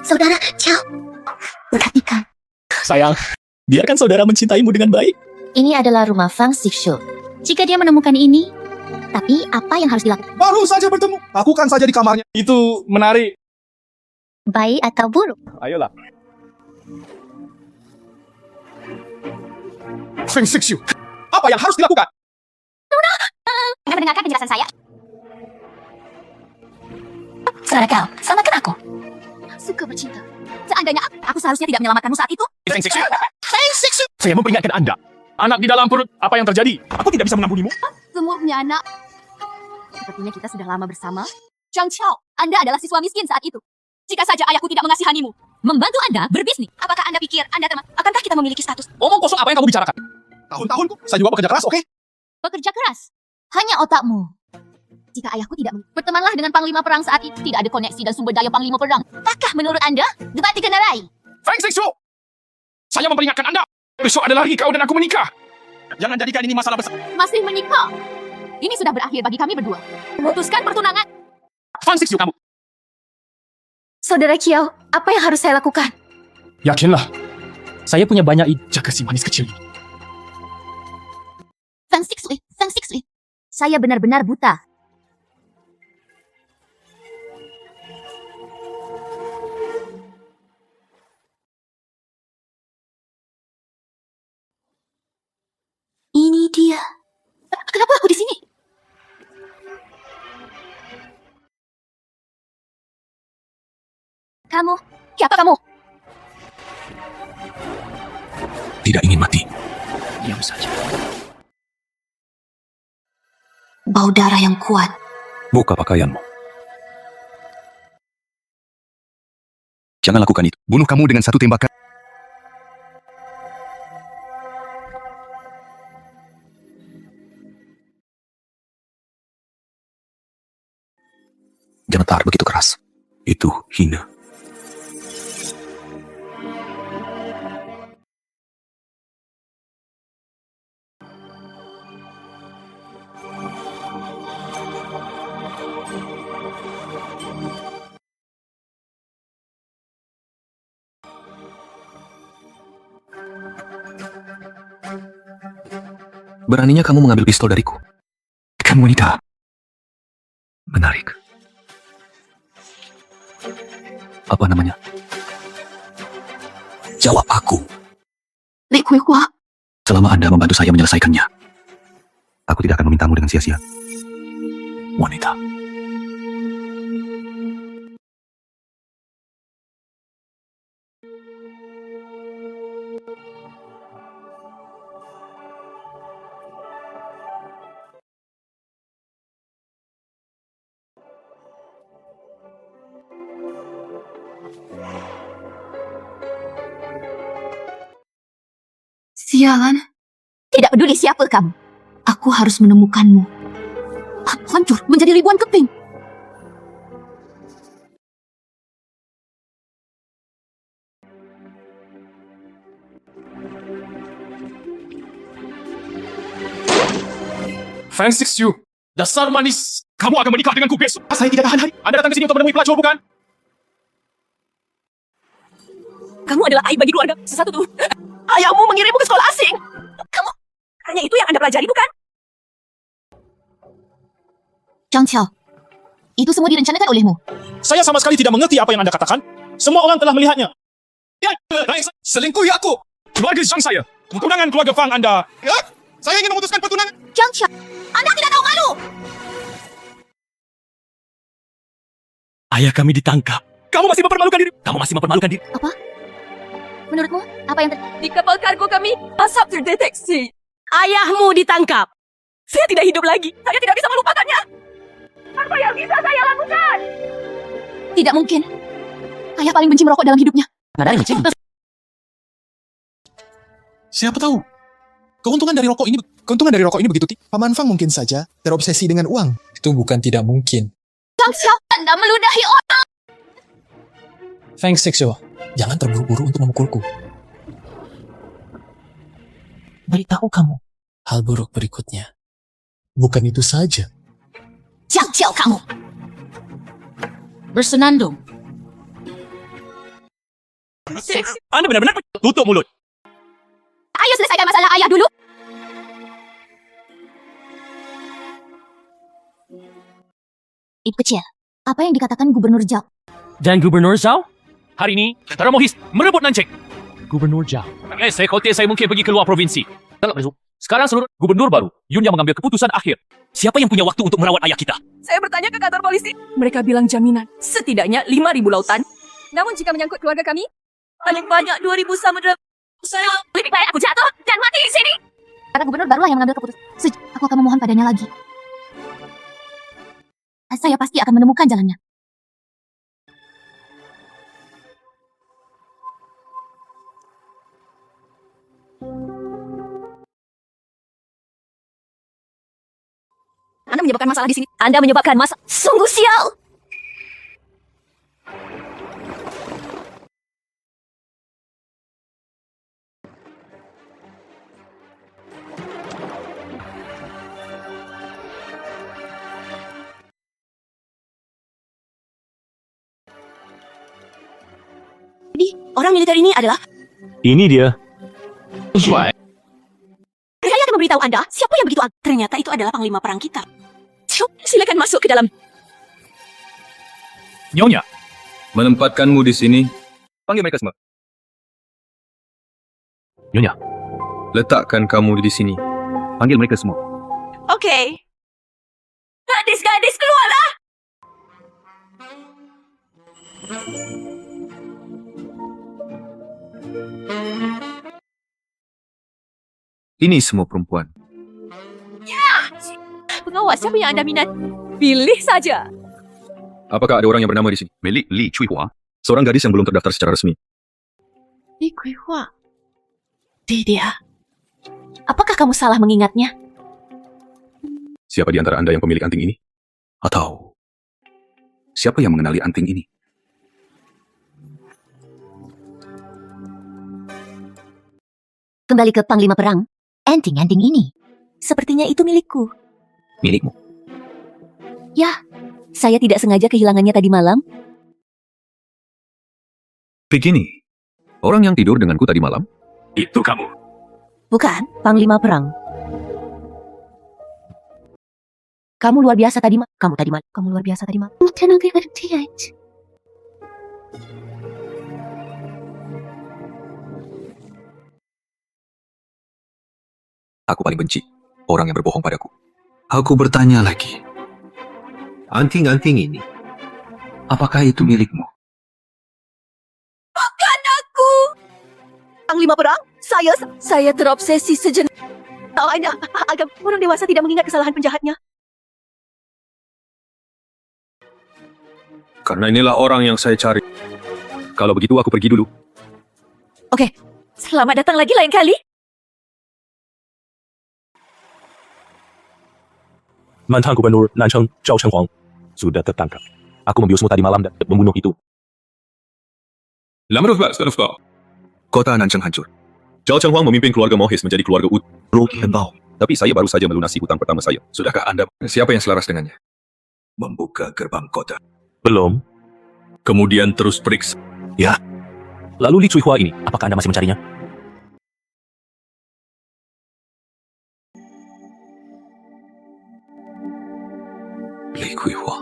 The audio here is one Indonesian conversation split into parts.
Saudara, ciao. Perhatikan. Sayang, biarkan saudara mencintaimu dengan baik. Ini adalah rumah Fang Xixu. Jika dia menemukan ini, tapi apa yang harus dilakukan? Baru saja bertemu. Lakukan saja di kamarnya. Itu menarik. Baik atau buruk? Ayolah. Feng Xixiu, apa yang harus dilakukan? Anda mendengarkan penjelasan saya? Saudara kau, selamatkan aku. Suka bercinta. Seandainya aku seharusnya tidak menyelamatkanmu saat itu. Feng Xixiu. Saya memperingatkan Anda. Anak di dalam perut, apa yang terjadi? Aku tidak bisa mengampunimu. Semua punya anak. Sepertinya kita sudah lama bersama. Zhang Qiao, Anda adalah siswa miskin saat itu. Jika saja ayahku tidak mengasihanimu, membantu Anda berbisnis. Apakah Anda pikir Anda teman? Akankah kita memiliki status? Omong kosong apa yang kamu bicarakan? Tahun-tahunku, saya juga bekerja keras, oke? Bekerja keras. Hanya otakmu. Jika ayahku tidak bertemanlah dengan panglima perang saat itu, tidak ada koneksi dan sumber daya panglima perang. Apakah menurut Anda debat dikenarai? Feng Xixiu, saya memperingatkan Anda. Besok ada lagi kau dan aku menikah. Jangan jadikan ini masalah besar. Masih menikah? Ini sudah berakhir bagi kami berdua. Memutuskan pertunangan. Feng Xixiu kamu. Saudara Qiao, apa yang harus saya lakukan? Yakinlah, saya punya banyak ide. Jaga si manis kecil ini. Feng Xixiu. Saya benar-benar buta. Ini dia. Kenapa aku di sini? Kamu, siapa kamu? Tidak ingin mati. Diam saja. Bau darah yang kuat. Buka pakaianmu. Jangan lakukan itu. Bunuh kamu dengan satu tembakan. Jangan tarik begitu keras. Itu hina. Beraninya kamu mengambil pistol dariku. Kamu wanita. Menarik. Apa namanya? Jawab aku. Li Kuihua. Selama Anda membantu saya menyelesaikannya, aku tidak akan memintamu dengan sia-sia. Wanita. Sialan. Tidak peduli siapa kamu. Aku harus menemukanmu. Hancur menjadi ribuan keping. Feng Xixiu, dasar manis. Kamu akan menikah denganku besok. Saya tidak tahan hari. Anda datang ke sini untuk menemui pelacur, bukan? Kamu adalah aib bagi keluarga. Sesuatu tuh. Ayahmu mengirimmu ke sekolah asing. Kamu hanya itu yang Anda pelajari, bukan? Zhang Qiao, itu semua direncanakan olehmu. Saya sama sekali tidak mengerti apa yang Anda katakan. Semua orang telah melihatnya. Ya, selingkuhi aku. Keluarga Zhang saya. Keturunan keluarga Fang Anda. Ya, saya ingin memutuskan pertunangan. Zhang Qiao, Anda tidak tahu malu. Ayah kami ditangkap. Kamu masih mempermalukan diri. Kamu masih mempermalukan diri. Apa? Menurutmu, apa yang Di kapal kargo kami, asap terdeteksi. Ayahmu ditangkap. Saya tidak hidup lagi. Saya tidak bisa melupakannya. Apa yang bisa saya lakukan? Tidak mungkin. Ayah paling benci merokok dalam hidupnya. Siapa tahu? Keuntungan dari rokok ini begitu tinggi. Paman Fang mungkin saja terobsesi dengan uang. Itu bukan tidak mungkin. Zhang Qiao, Anda meludahi orang. Feng Xixiu, jangan terburu-buru untuk memukulku. Beritahu kamu hal buruk berikutnya. Bukan itu saja. Zhang Qiao kamu. Bersenandung. Anda benar-benar tutup mulut. Ayo selesaikan masalah ayah dulu. Ibu kecil, apa yang dikatakan Gubernur Zhao? Dan Gubernur Zhao? Hari ini, tentara Mohis merebut Nanjing. Gubernur Zhao. Saya khawatir saya mungkin pergi keluar provinsi. Sekarang seluruh gubernur baru, Yun yang mengambil keputusan akhir. Siapa yang punya waktu untuk merawat ayah kita? Saya bertanya ke kantor polisi. Mereka bilang jaminan. Setidaknya 5.000 lautan. Namun jika menyangkut keluarga kami, paling banyak 2.000 samudera. Saya lebih baik aku jatuh dan mati di sini. Karena gubernur barulah yang mengambil keputusan. Aku akan memohon padanya lagi. Saya pasti akan menemukan jalannya. Anda menyebabkan masalah di sini. Anda menyebabkan masalah. Sungguh sial. Jadi, orang militer ini adalah... Ini dia. Saya akan memberitahu Anda siapa yang begitu... Ternyata itu adalah panglima perang kita. Silakan masuk ke dalam. Nyonya, Menempatkanmu di sini. Panggil mereka semua. Nyonya, Letakkan kamu di sini. Panggil mereka semua. Oke. Gadis-gadis keluarlah. Ini semua perempuan. Pengawas siapa yang Anda minat? Pilih saja. Apakah ada orang yang bernama di sini? Milik Li Cuihua, seorang gadis yang belum terdaftar secara resmi. Li Kuihua. Dia. Apakah kamu salah mengingatnya? Siapa di antara Anda yang pemilik anting ini? Atau siapa yang mengenali anting ini? Kembali ke Panglima Perang. Anting-anting ini. Sepertinya itu milikku. Milikmu. Ya, saya tidak sengaja kehilangannya tadi malam. Begini, orang yang tidur denganku tadi malam? itu kamu. Bukan, Panglima Perang. Kamu luar biasa tadi malam. Kamu luar biasa tadi malam. Aku paling benci orang yang berbohong padaku. Aku bertanya lagi. Anting-anting ini, apakah itu milikmu? Panglima Perang, saya terobsesi sejenak. Awalnya, agar orang dewasa tidak mengingat kesalahan penjahatnya. Karena inilah orang yang saya cari. Kalau begitu aku pergi dulu. Oke, selamat datang lagi lain kali. Mantan Gubernur Nancheng Zhao Chenghuang sudah tertangkap. Aku membiusmu tadi malam dan membunuh itu. Lama Kota Nancheng hancur. Zhao Chenghuang memimpin keluarga Mohis menjadi keluarga utama. Tapi saya baru saja melunasi hutang pertama saya. Sudahkah Anda? Siapa yang selaras dengannya? Membuka gerbang kota. Belum. Kemudian terus periksa. Lalu Li Cuihua ini, apakah Anda masih mencarinya? Li Kuihua.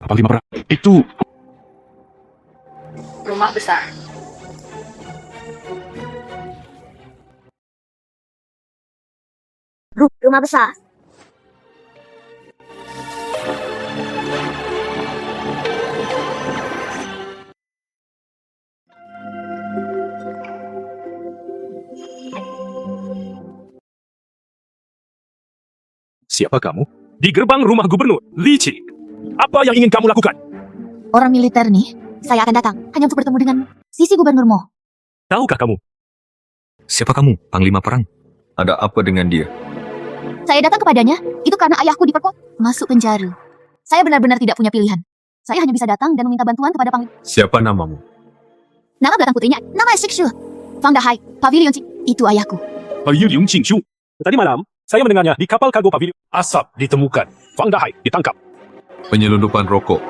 Panglima Perang. Itu Rumah besar. Rumah besar. siapa kamu? Di gerbang rumah gubernur, Li Qi. Apa yang ingin kamu lakukan? Orang militer nih, saya akan datang hanya untuk bertemu dengan sisi Gubernur Mo. Tahukah kamu? Siapa kamu? Panglima perang. Ada apa dengan dia? Saya datang kepadanya, itu karena ayahku diperkosa, masuk penjara. Saya benar-benar tidak punya pilihan. Saya hanya bisa datang dan meminta bantuan kepada Panglima. Siapa namamu? Nama belakang putrinya, nama Shikshu. Fang Dahai, Pavilion Qing, itu ayahku. Pavilion Qingqiu. Tadi malam, saya mendengarnya di kapal kargo Pavilion. Asap ditemukan. Fang Dahai ditangkap. Penyelundupan rokok.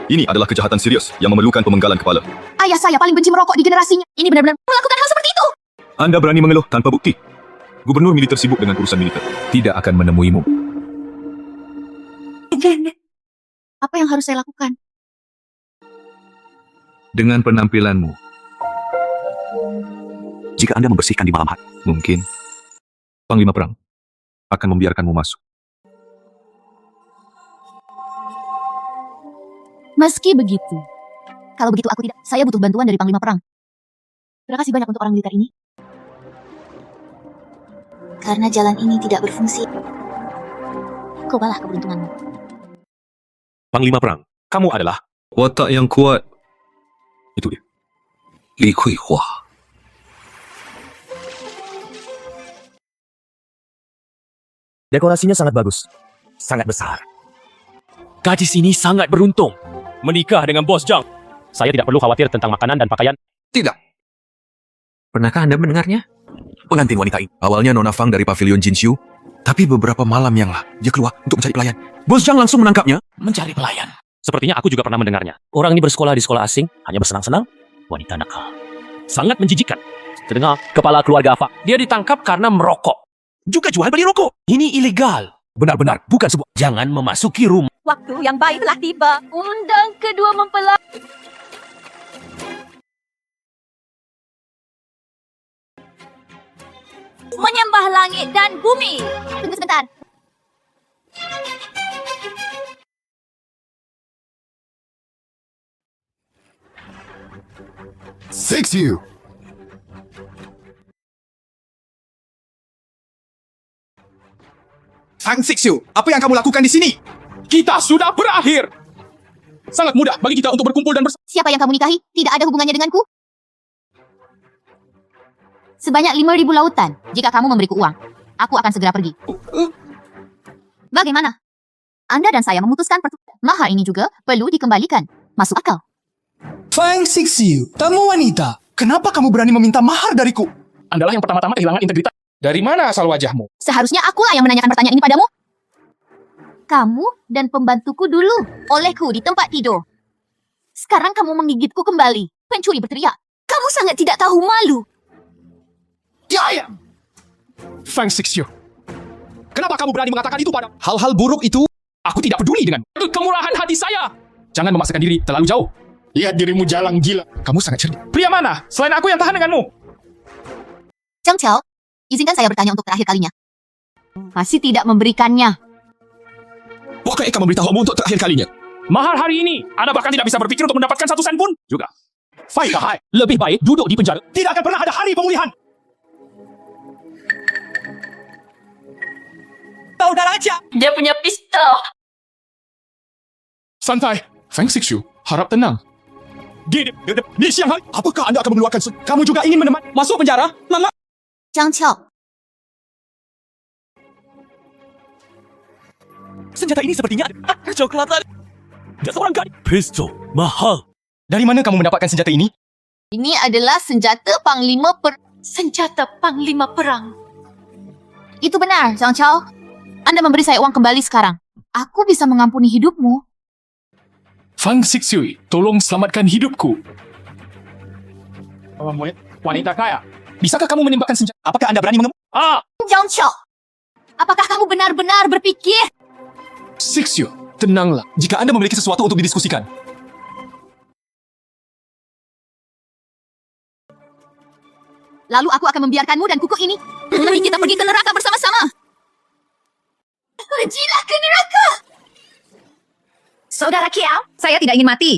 Ini adalah kejahatan serius yang memerlukan pemenggalan kepala. Ayah saya paling benci merokok di generasinya. Ini benar-benar melakukan hal seperti itu. Anda berani mengeluh tanpa bukti. Gubernur militer sibuk dengan urusan militer. Tidak akan menemuimu. Apa yang harus saya lakukan? Dengan penampilanmu. Jika Anda membersihkan di malam hari, mungkin Panglima Perang akan membiarkanmu masuk. Meski begitu, kalau begitu aku tidak. Saya butuh bantuan dari Panglima Perang. Terima kasih banyak untuk orang militer ini. Karena jalan ini tidak berfungsi. Cobalah keberuntunganmu. Panglima Perang, kamu adalah Watak yang kuat. Itu dia. Li Hui Hua. dekorasinya sangat bagus. Sangat besar. Gadis ini sangat beruntung. Menikah dengan Bos Zhang. Saya tidak perlu khawatir tentang makanan dan pakaian. Tidak. Pernahkah Anda mendengarnya? Pengantin wanita ini. Awalnya Nona Fang dari pavilion Jinshu, tapi beberapa malam yang lah, dia keluar untuk mencari pelayan. Bos Zhang langsung menangkapnya. Mencari pelayan. Sepertinya aku juga pernah mendengarnya. Orang ini bersekolah di sekolah asing, hanya bersenang-senang. Wanita nakal. Sangat menjijikan. Terdengar kepala keluarga Fa. Dia ditangkap karena merokok. Juga jual beli rokok. Ini ilegal. Benar-benar bukan sebuah. Jangan memasuki rumah. Waktu yang baik telah tiba. Undang kedua mempelai. Menyembah langit dan bumi. Tunggu sebentar. Fix you. Fang Sixu, apa yang kamu lakukan di sini? Kita sudah berakhir. Sangat mudah bagi kita untuk berkumpul dan bersama. Siapa yang kamu nikahi tidak ada hubungannya denganku. Sebanyak 5.000 lautan. Jika kamu memberiku uang, aku akan segera pergi. Bagaimana? Anda dan saya memutuskan pertunangan. Mahar ini juga perlu dikembalikan. Masuk akal. Fang Sixu, tamu wanita. Kenapa kamu berani meminta mahar dariku? Andalah yang pertama-tama kehilangan integritas. Dari mana asal wajahmu? Seharusnya akulah yang menanyakan pertanyaan ini padamu. Kamu dan pembantuku dulu. Olehku di tempat tidur. Sekarang kamu menggigitku kembali. Pencuri berteriak. Kamu sangat tidak tahu malu. Ya. Fang Sixu. Kenapa kamu berani mengatakan itu pada? Hal-hal buruk itu. Aku tidak peduli dengan kemurahan hati saya. Jangan memaksakan diri terlalu jauh. Lihat dirimu jalan gila. Kamu sangat cerdik. Pria mana? Selain aku yang tahan denganmu. Zhang Qiao, izinkan saya bertanya untuk terakhir kalinya. Masih tidak memberikannya. Bukankah kamu memberitahumu untuk terakhir kalinya? Mahar hari ini, Anda bahkan tidak bisa berpikir untuk mendapatkan 1 sen pun. Juga. Fai Kahai, lebih baik duduk di penjara. Tidak akan pernah ada hari pemulihan. Kau dah raja. Dia punya pistol. Santai. Feng Sixu, harap tenang. Di siang hari, apakah Anda akan mengeluarkan kamu juga ingin menemani masuk penjara? Lama. Zhang Qiao, Senjata ini sepertinya ada coklatan. Ada seorang gadis. Pistol. Mahal. Dari mana kamu mendapatkan senjata ini? ini adalah senjata Panglima Senjata Panglima Perang. Itu benar, Zhang Qiao. Anda memberi saya uang kembali sekarang. Aku bisa mengampuni hidupmu. Fang Sixu, tolong selamatkan hidupku. Wanita kaya. Bisakah kamu menembakkan senjata? Apakah Anda berani Zhang Qiao, apakah kamu benar-benar berpikir? Sixu, tenanglah. Jika Anda memiliki sesuatu untuk didiskusikan. Lalu aku akan membiarkanmu dan kuku ini. Mari kita pergi ke neraka bersama-sama. Pergilah ke neraka. Saudara Qiao, saya tidak ingin mati.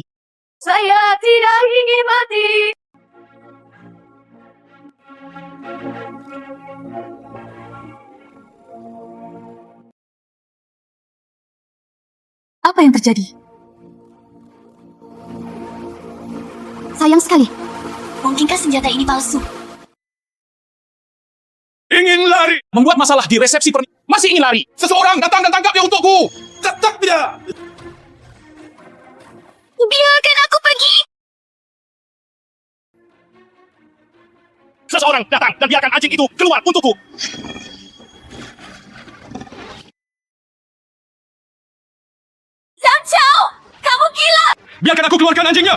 Saya tidak ingin mati. Apa yang terjadi? Sayang sekali. Mungkinkah senjata ini palsu? Ingin lari. Membuat masalah di resepsi pernikahan. Masih ingin lari. Seseorang datang dan tangkap dia untukku. Tetap tidak. Biarkan aku pergi. Seseorang datang dan biarkan anjing itu keluar untukku. Biarkan aku keluarkan anjingnya.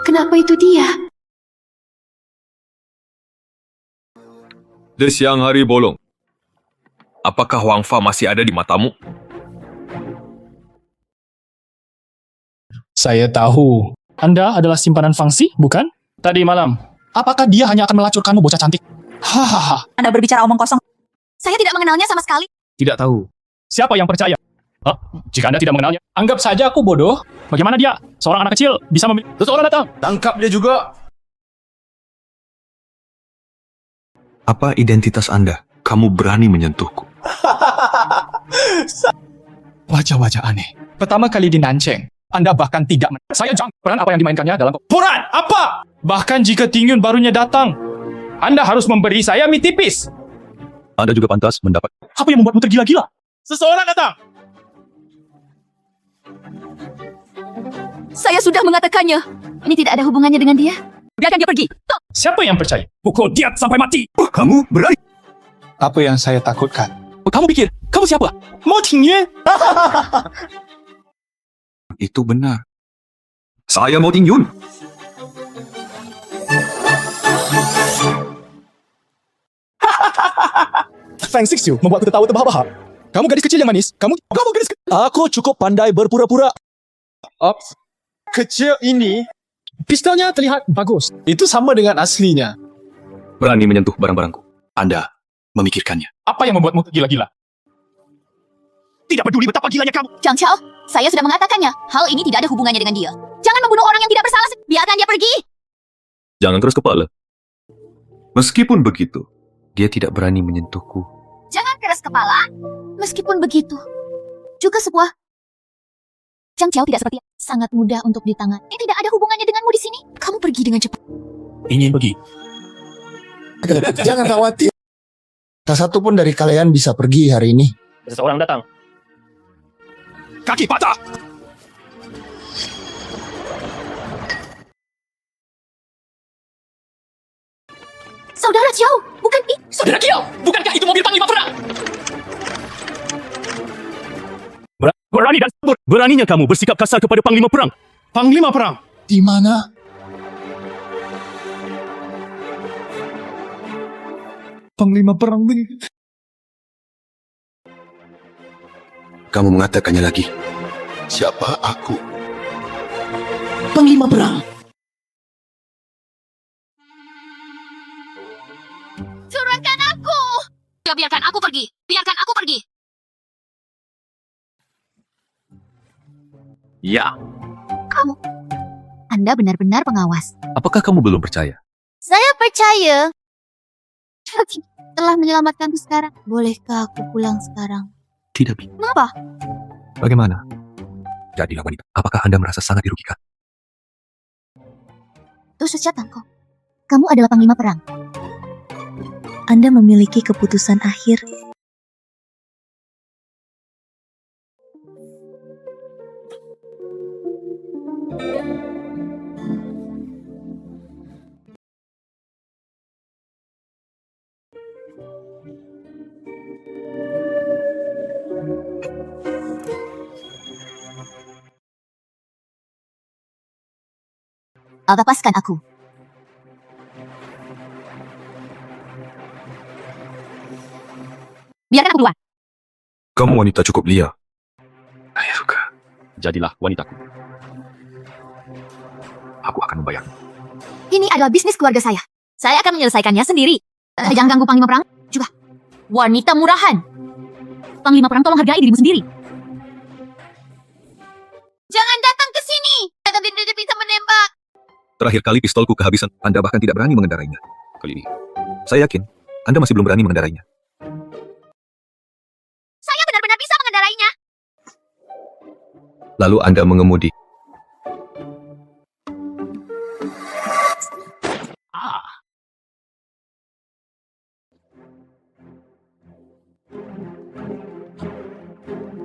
Kenapa itu dia? Di siang hari bolong. Apakah Wang Fa masih ada di matamu? Saya tahu. Anda adalah simpanan Fangxi, bukan? Tadi malam. Apakah dia hanya akan melacurkanmu, bocah cantik? Hahaha. Anda berbicara omong kosong. Saya tidak mengenalnya sama sekali. Tidak tahu. Siapa yang percaya? Jika Anda tidak mengenalnya, anggap saja aku bodoh. Bagaimana dia? Seorang anak kecil bisa memilih. Seseorang datang. Tangkap dia juga. Apa identitas Anda? Kamu berani menyentuhku. Wajah-wajah aneh. Pertama kali di Nancheng, Anda bahkan tidak saya jang. Peran apa yang dimainkannya dalam peran apa? Bahkan jika Ting Yun barunya datang, Anda harus memberi saya mie tipis. Anda juga pantas mendapat. Apa yang membuatmu tergila-gila? Seseorang datang. Saya sudah mengatakannya. Ini tidak ada hubungannya dengan dia. Biarkan dia pergi. Siapa yang percaya? Pukul dia sampai mati. Kamu berani? Apa yang saya takutkan? Kamu pikir, kamu siapa? Mau Ting Yun? Itu benar. Saya mau Ting Yun. Fang Xixiu membuatku tertawa terbahak-bahak. Kamu gadis kecil yang manis. Kamu gadis kecil. Aku cukup pandai berpura-pura. Ops. Kecil ini, pistolnya terlihat bagus. Itu sama dengan aslinya. Berani menyentuh barang-barangku. Anda memikirkannya. Apa yang membuatmu tergila-gila? Tidak peduli betapa gilanya kamu. Zhang Qiao, saya sudah mengatakannya. Hal ini tidak ada hubungannya dengan dia. Jangan membunuh orang yang tidak bersalah. Biarkan dia pergi. Jangan keras kepala. Meskipun begitu, dia tidak berani menyentuhku. Jangan keras kepala. Meskipun begitu, juga sebuah Zhang Qiao tidak seperti sangat mudah untuk ditangan. Ini tidak ada hubungannya denganmu di sini. Kamu pergi dengan cepat. Ingin pergi. Jangan khawatir. Tak satu pun dari kalian bisa pergi hari ini. Seseorang datang. Kaki patah. Saudara Qiao, bukan itu. Saudara Kiao, bukankah itu mobil panglima perang? Berani dan beraninya kamu bersikap kasar kepada panglima perang. Panglima perang. Di mana? Panglima perang ini. Kamu mengatakannya lagi. Siapa aku? Panglima perang. Curahkan aku. Ya, biarkan aku pergi. Biarkan aku pergi. Ya. Kamu. Anda benar-benar pengawas. Apakah kamu belum percaya? Saya percaya. Telah menyelamatkanku sekarang. Bolehkah aku pulang sekarang? Tidak, Bi. Mengapa? Bagaimana? Jadilah wanita. Apakah Anda merasa sangat dirugikan? Tusuk Catangko. Kamu adalah panglima perang. Anda memiliki keputusan akhir. Lepaskan aku. Biarkan aku keluar. Kamu wanita cukup liar. Saya suka. Jadilah wanitaku. Aku akan membayar. Ini adalah bisnis keluarga saya. Saya akan menyelesaikannya sendiri. Jangan ganggu panglima perang. Juga wanita murahan. Panglima perang, tolong hargai dirimu sendiri. Jangan datang ke sini. Saya tidak bisa menembak. Terakhir kali pistolku kehabisan. Anda bahkan tidak berani mengendarainya. Kali ini, saya yakin Anda masih belum berani mengendarainya. Saya benar-benar bisa mengendarainya. Lalu Anda mengemudi.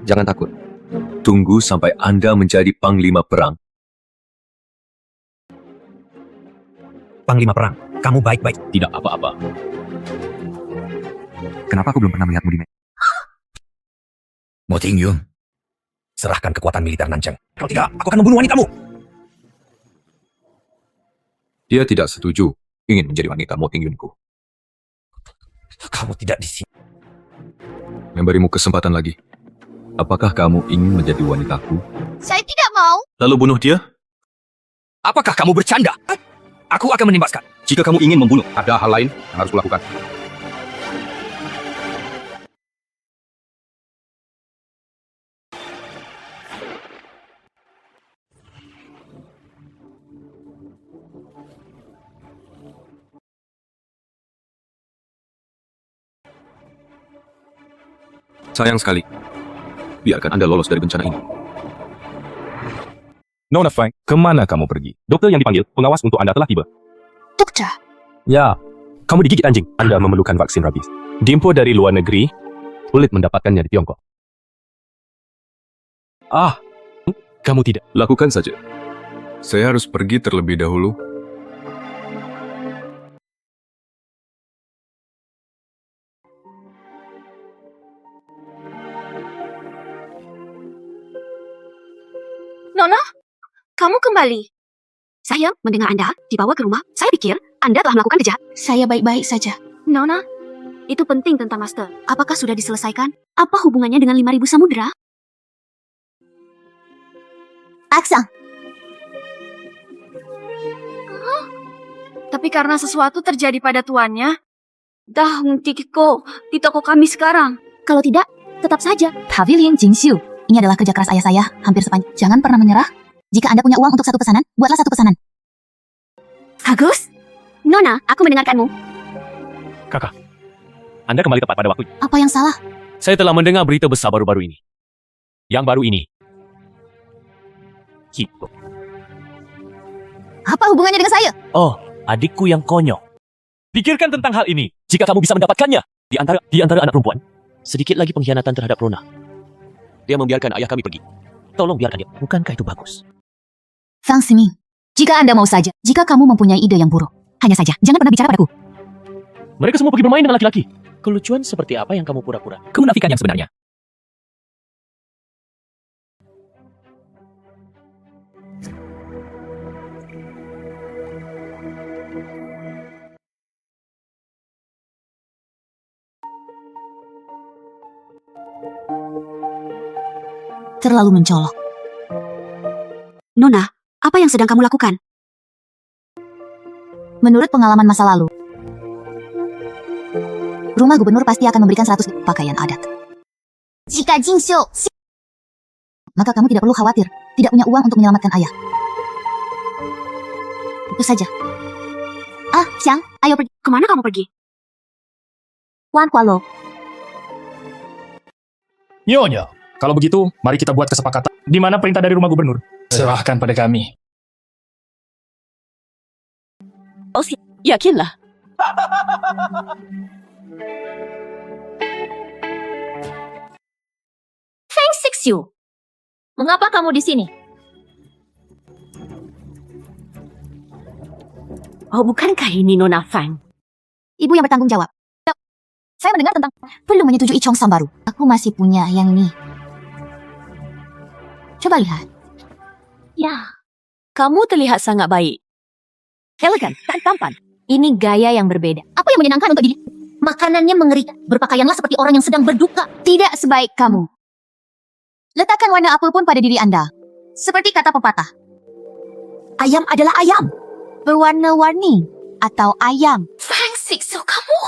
Jangan takut. Tunggu sampai Anda menjadi panglima perang. Panglima perang, kamu baik-baik. Tidak apa-apa. Kenapa aku belum pernah melihatmu di Mo Tingyun, serahkan kekuatan militer Nancheng. Kalau tidak, aku akan membunuh wanitamu. Dia tidak setuju ingin menjadi wanita Mo Tingyunku. Kamu tidak di sini. Memberimu kesempatan lagi. Apakah kamu ingin menjadi wanitaku? Saya tidak mau. Lalu bunuh dia? Apakah kamu bercanda? Aku akan menimbaskan. Jika kamu ingin membunuh, ada hal lain yang harus kulakukan. Sayang sekali. Biarkan Anda lolos dari bencana ini. Nona Fang, kemana kamu pergi? Dokter yang dipanggil, pengawas untuk Anda telah tiba. Dokter. Ya, kamu digigit anjing. Anda memerlukan vaksin rabies. Diimpor dari luar negeri, sulit mendapatkannya di Tiongkok. Kamu tidak. Lakukan saja. Saya harus pergi terlebih dahulu. Nona, kamu kembali. Saya mendengar Anda dibawa ke rumah. Saya pikir Anda telah melakukan kejahatan. Saya baik-baik saja. Nona, itu penting tentang Master. Apakah sudah diselesaikan? Apa hubungannya dengan 5.000 samudera? Aksang. Tapi karena sesuatu terjadi pada tuannya, dah Tiko di toko kami sekarang. Kalau tidak, tetap saja. Pavilion Jingxiu. Ini adalah kerja keras ayah saya, hampir sepanjang. Jangan pernah menyerah. Jika Anda punya uang untuk satu pesanan, buatlah satu pesanan. Bagus. Nona, aku mendengarkanmu. Kakak, Anda kembali tepat pada waktunya. Apa yang salah? Saya telah mendengar berita besar baru-baru ini. Yang baru ini. Hiko. Apa hubungannya dengan saya? Oh, adikku yang konyol. Pikirkan tentang hal ini. Jika kamu bisa mendapatkannya. Di antara anak perempuan. Sedikit lagi pengkhianatan terhadap Rona. Dia membiarkan ayah kami pergi. Tolong biarkan dia. Bukankah itu bagus? Fang Ximing, jika Anda mau saja, jika kamu mempunyai ide yang buruk, hanya saja, jangan pernah bicara padaku. Mereka semua pergi bermain dengan laki-laki. Kelucuan seperti apa yang kamu pura-pura? Kemunafikan yang sebenarnya. Terlalu mencolok. Nona, apa yang sedang kamu lakukan? Menurut pengalaman masa lalu, rumah gubernur pasti akan memberikan 100 pakaian adat. Jika Jingxiu, maka kamu tidak perlu khawatir, tidak punya uang untuk menyelamatkan ayah. Itu saja. Xiang, ayo pergi. Kemana kamu pergi? Wan Kualo. Nyonya, kalau begitu, mari kita buat kesepakatan. Di mana perintah dari rumah gubernur? Serahkan pada kami. Yakinlah. Feng Xixiu, mengapa kamu di sini? Oh, bukankah ini Nona Fang? Ibu yang bertanggung jawab. Saya mendengar tentang belum menyetujui Cheongsam baru. Aku masih punya yang ini. Coba lihat. Ya, kamu terlihat sangat baik. Elegan dan tampan. Ini gaya yang berbeda. Apa yang menyenangkan untuk diri? Makanannya mengerikan. Berpakaianlah seperti orang yang sedang berduka. Tidak sebaik kamu. Letakkan warna apapun pada diri Anda. Seperti kata pepatah. Ayam adalah ayam. Berwarna-warni. Atau ayam. Feng Xixiu, kamu.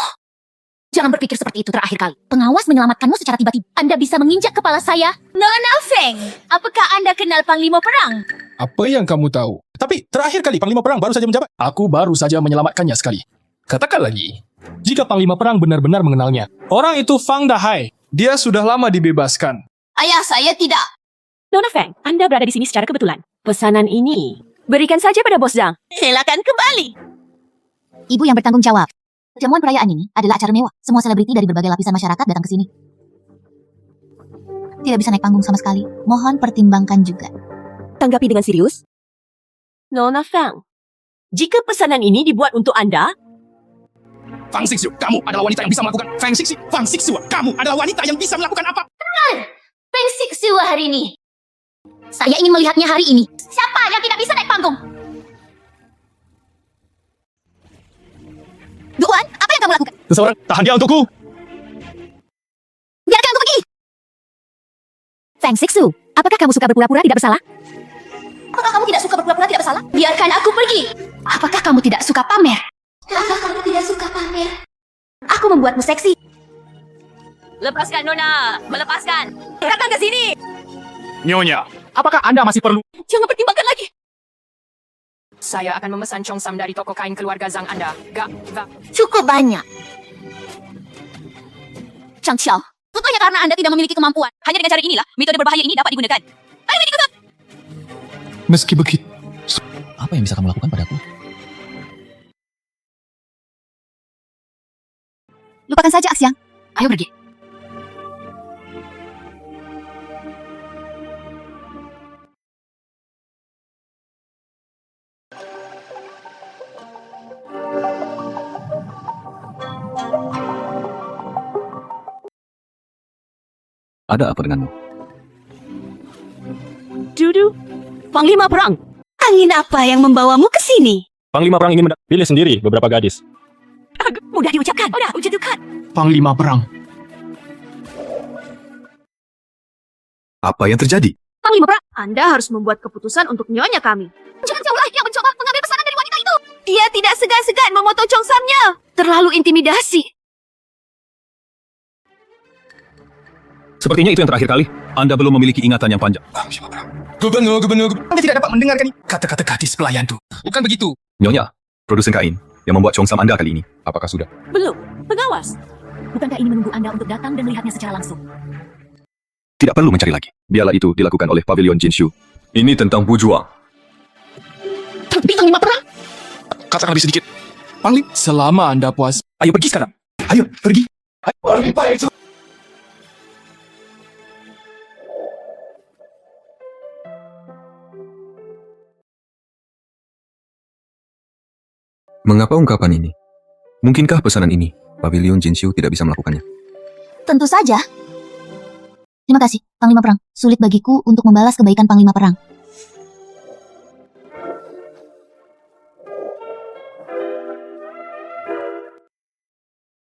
Jangan berpikir seperti itu terakhir kali. Pengawas menyelamatkanmu secara tiba-tiba. Anda bisa menginjak kepala saya. Nona Feng, apakah Anda kenal Panglima Perang? Apa yang kamu tahu? Tapi terakhir kali Panglima Perang baru saja menjabat. Aku baru saja menyelamatkannya sekali. Katakan lagi, jika Panglima Perang benar-benar mengenalnya. Orang itu Fang Dahai. Dia sudah lama dibebaskan. Ayah saya tidak. Nona Feng, Anda berada di sini secara kebetulan. Pesanan ini berikan saja pada Bos Zhang. Silakan kembali. Ibu yang bertanggung jawab. Perjamuan perayaan ini adalah acara mewah. Semua selebriti dari berbagai lapisan masyarakat datang ke sini. tidak bisa naik panggung sama sekali. Mohon pertimbangkan juga. Tanggapi dengan serius. Nona Fang, jika pesanan ini dibuat untuk Anda, Fang Xixiu, kamu adalah wanita yang bisa melakukan. Fang Xixiu, kamu adalah wanita yang bisa melakukan apa? Feng Xixiu hari ini. Saya ingin melihatnya hari ini. Siapa yang tidak bisa naik panggung? Duan, apa yang kamu lakukan? Seseorang, tahan dia untukku. Biarkan aku pergi. Feng Xixiu, apakah kamu suka berpura-pura tidak bersalah? Apakah kamu tidak suka berpura-pura tidak bersalah? Biarkan aku pergi. Apakah kamu tidak suka pamer? Apakah kamu tidak suka pamer? Aku membuatmu seksi. lepaskan Nona, melepaskan. Datang ke sini. Nyonya, apakah Anda masih perlu? Jangan pertimbangkan lagi. Saya akan memesan Chongsam dari toko kain keluarga Zhang Anda. Cukup banyak. Chang Xiao, tentunya karena Anda tidak memiliki kemampuan. Hanya dengan cara inilah metode berbahaya ini dapat digunakan. Ayo ikut. Meski begitu, Apa yang bisa kamu lakukan padaku? Lupakan saja Axiang. Ayo pergi. Ada apa denganmu? Dudu, Panglima Perang. Angin apa yang membawamu ke sini? Panglima Perang ingin pilih sendiri beberapa gadis. Mudah diucapkan. Mudah ucapkan. Panglima Perang. Apa yang terjadi? Panglima Perang, Anda harus membuat keputusan untuk nyonya kami. Jangan jauhlah yang mencoba mengambil pesanan dari wanita itu. Dia tidak segan-segan memotong Chongsamnya. Terlalu intimidasi. Sepertinya itu yang terakhir kali. Anda belum memiliki ingatan yang panjang. Gubernur. Anda tidak dapat mendengarkan kata-kata gadis pelayanku. Bukan begitu. Nyonya, produsen kain yang membuat Chongsam Anda kali ini. Apakah sudah? Belum. Pengawas. Bukankah ini menunggu Anda untuk datang dan melihatnya secara langsung? Tidak perlu mencari lagi. Biarlah itu dilakukan oleh Pavilion Jinshu. Ini tentang bujuang. Tapi Panglima Perang. Katakan lebih sedikit. Panglima. Selama Anda puas, Ayo pergi sekarang. Ayo pergi. Lebih baik. Mengapa ungkapan ini? Mungkinkah pesanan ini Pavilion Jinshu tidak bisa melakukannya? Tentu saja. Terima kasih, Panglima Perang. Sulit bagiku untuk membalas kebaikan Panglima Perang.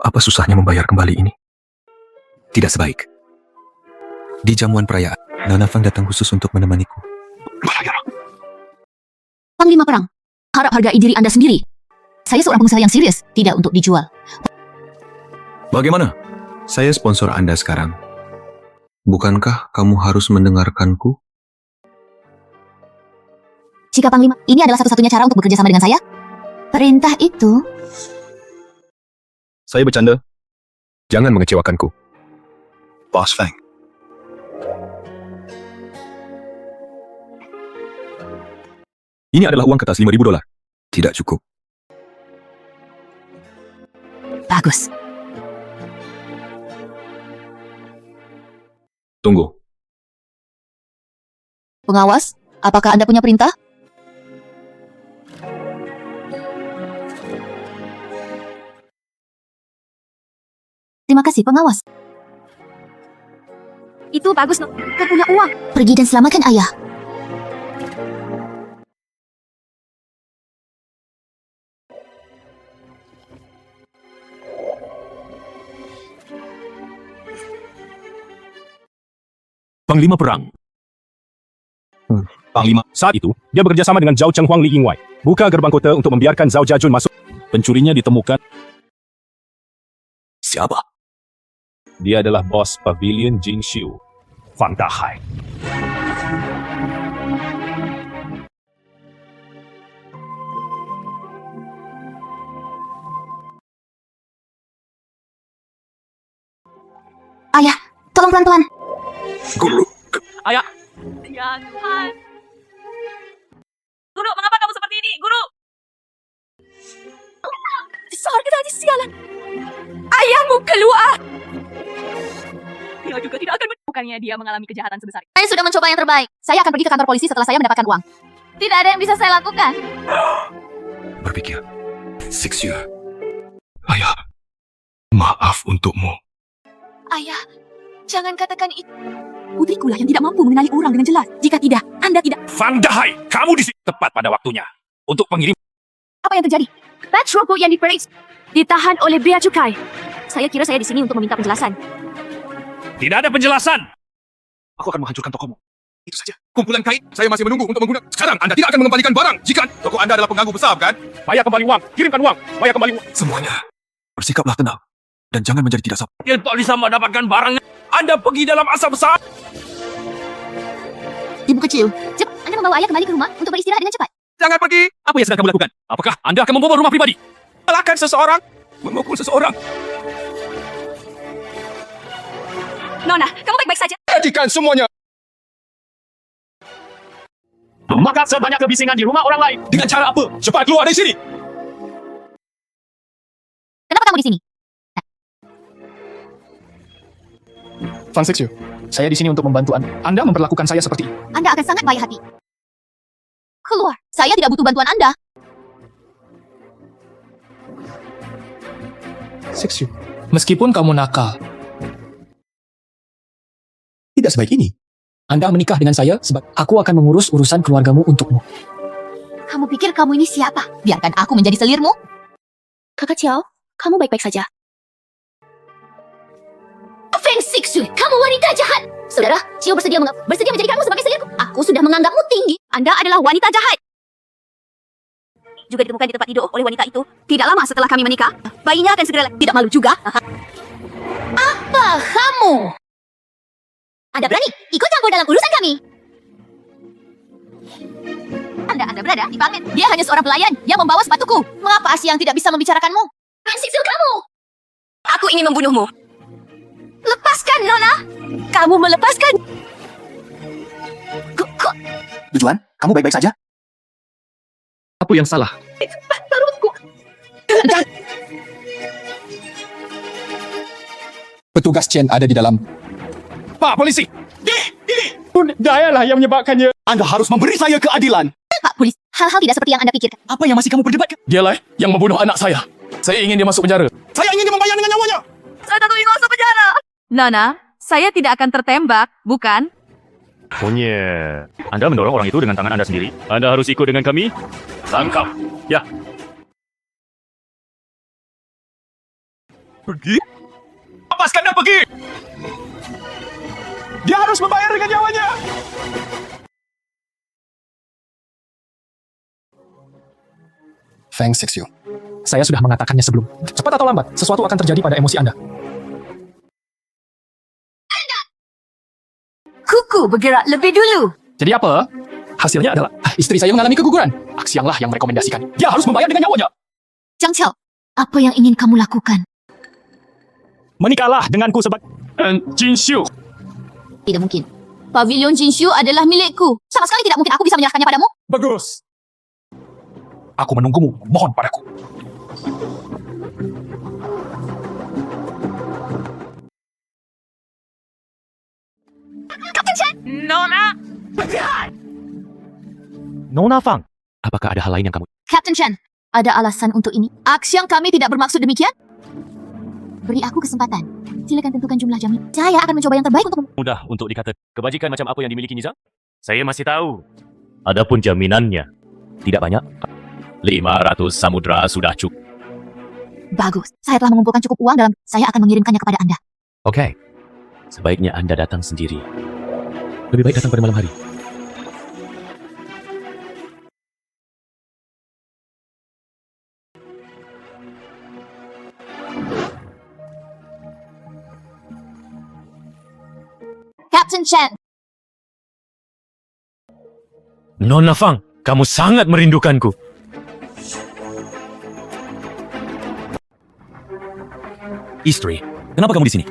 Apa susahnya membayar kembali ini? Tidak sebaik. Di jamuan perayaan, Nona Fang datang khusus untuk menemaniku. Panglima Perang, harap hargai diri Anda sendiri. Saya seorang pengusaha yang serius, tidak untuk dijual. Bagaimana? Saya sponsor Anda sekarang. Bukankah kamu harus mendengarkanku? Jika Panglima, ini adalah satu-satunya cara untuk bekerja sama dengan saya. Perintah itu... Saya bercanda. Jangan mengecewakanku. Boss Fang. Ini adalah uang kertas $5,000. Tidak cukup. Bagus. Tunggu. Pengawas, apakah Anda punya perintah? Terima kasih, pengawas. Itu bagus, no. Kau punya uang. Pergi dan selamatkan ayah. Panglima Perang. Panglima. Saat itu, dia bekerja sama dengan Zhao Chenghuang Li Yingwei. Buka gerbang kota untuk membiarkan Zhao Jiajun masuk. Pencurinya ditemukan. Siapa? Dia adalah bos Pavilion Jinshu, Fang Dahai. Ayah, tolong pelan-pelan. Guru. Ayah, Ya Tuhan. Guru, mengapa kamu seperti ini? Guru. Seorang gadis sialan. Ayahmu keluar. Dia juga tidak akan Bukannya dia mengalami kejahatan sebesar itu. Saya sudah mencoba yang terbaik. Saya akan pergi ke kantor polisi setelah saya mendapatkan uang. Tidak ada yang bisa saya lakukan. Berpikir. Sixu. Ayah. Maaf untukmu. Ayah, jangan katakan itu. Putrikulah yang tidak mampu mengenali orang dengan jelas. Jika tidak, Anda tidak. Van Dahai, kamu di sini tepat pada waktunya. Untuk pengirim. Apa yang terjadi? Batch robot yang diperiksa ditahan oleh bea cukai. Saya kira saya di sini untuk meminta penjelasan. Tidak ada penjelasan. Aku akan menghancurkan tokomu. Itu saja. Kumpulan kain, saya masih menunggu untuk menggunakan. Sekarang Anda tidak akan mengembalikan barang. Jika toko Anda adalah pengganggu besar, kan? Bayar kembali uang. Kirimkan uang. Bayar kembali uang. Semuanya. Bersikaplah tenang. Dan jangan menjadi tidak sabar. Dia tak bisa mendapatkan barangnya. Anda pergi dalam asap besar. Ibu kecil, cepat Anda membawa ayah kembali ke rumah untuk beristirahat dengan cepat. Jangan pergi. Apa yang sedang kamu lakukan? Apakah Anda akan membobol rumah pribadi? Salahkan seseorang. Memukul seseorang. Nona, kamu baik-baik saja. Hentikan semuanya. Memakan sebanyak kebisingan di rumah orang lain. Dengan cara apa? Cepat keluar dari sini. Kenapa kamu di sini? Van Sixu, saya di sini untuk membantu Anda. Anda memperlakukan saya seperti ini. Anda akan sangat baik hati. Keluar. Saya tidak butuh bantuan Anda. Sixu, meskipun kamu nakal, tidak sebaik ini. Anda menikah dengan saya sebab aku akan mengurus urusan keluargamu untukmu. Kamu pikir kamu ini siapa? Biarkan aku menjadi selirmu. Kakak Xiao, kamu baik-baik saja. Feng Sixu, kamu wanita jahat. Saudara, Xiao bersedia menjadi kamu sebagai selirku. Aku sudah menganggapmu tinggi. Anda adalah wanita jahat. Juga ditemukan di tempat tidur oleh wanita itu. Tidak lama setelah kami menikah, bayinya akan segera tidak malu juga. Apa kamu? Anda berani ikut campur dalam urusan kami? Anda berada di Pangen. Dia hanya seorang pelayan yang membawa sepatuku. Mengapa Siang tidak bisa membicarakanmu? Sixu kamu! Aku ingin membunuhmu. Lepaskan, Nona! Kamu melepaskan... Tujuan, kamu baik-baik saja? Apa yang salah? Petugas Chen ada di dalam. Pak polisi. Dayalah yang menyebabkannya. Anda harus memberi saya keadilan. Pak Polis, hal-hal tidak seperti yang Anda pikirkan. Apa yang masih kamu perdebatkan? Dialah yang membunuh anak saya. Saya ingin dia masuk penjara. Saya ingin dia membayar dengan nyawanya. Saya tak ingin masuk penjara. Nona, saya tidak akan tertembak, bukan? Punya. Anda mendorong orang itu dengan tangan Anda sendiri. Anda harus ikut dengan kami. Tangkap. Ya. Pergi. Lepaskan dan pergi. Dia harus membayar dengan nyawanya. Feng Sixu, saya sudah mengatakannya sebelum. Cepat atau lambat, sesuatu akan terjadi pada emosi Anda. Kuku bergerak lebih dulu. Jadi apa? Hasilnya adalah istri saya mengalami keguguran. Aksianglah yang merekomendasikan. Dia harus membayar dengan nyawanya. Zhang Qiao, apa yang ingin kamu lakukan? Menikahlah denganku sebagai Jin Xiu. Tidak mungkin. Pavilion Jinshu adalah milikku. Sama sekali tidak mungkin aku bisa menyerahkannya padamu. Bagus. Aku menunggumu. Mohon padaku. Nona! Nona Fang. Apakah ada hal lain yang kamu... Captain Chen, ada alasan untuk ini? Aksi yang kami tidak bermaksud demikian? Beri aku kesempatan. Silakan tentukan jumlah jam. Saya akan mencoba yang terbaik untukmu. Mudah untuk dikata kebajikan macam apa yang dimiliki Nizam? Saya masih tahu. Adapun jaminannya, tidak banyak. 500 samudra sudah cukup. Bagus. Saya telah mengumpulkan cukup uang dalam... Saya akan mengirimkannya kepada Anda. Oke. Sebaiknya Anda datang sendiri. Lebih baik datang pada malam hari. Captain Chen, Nona Fang, kamu sangat merindukanku. Istri, kenapa kamu di sini?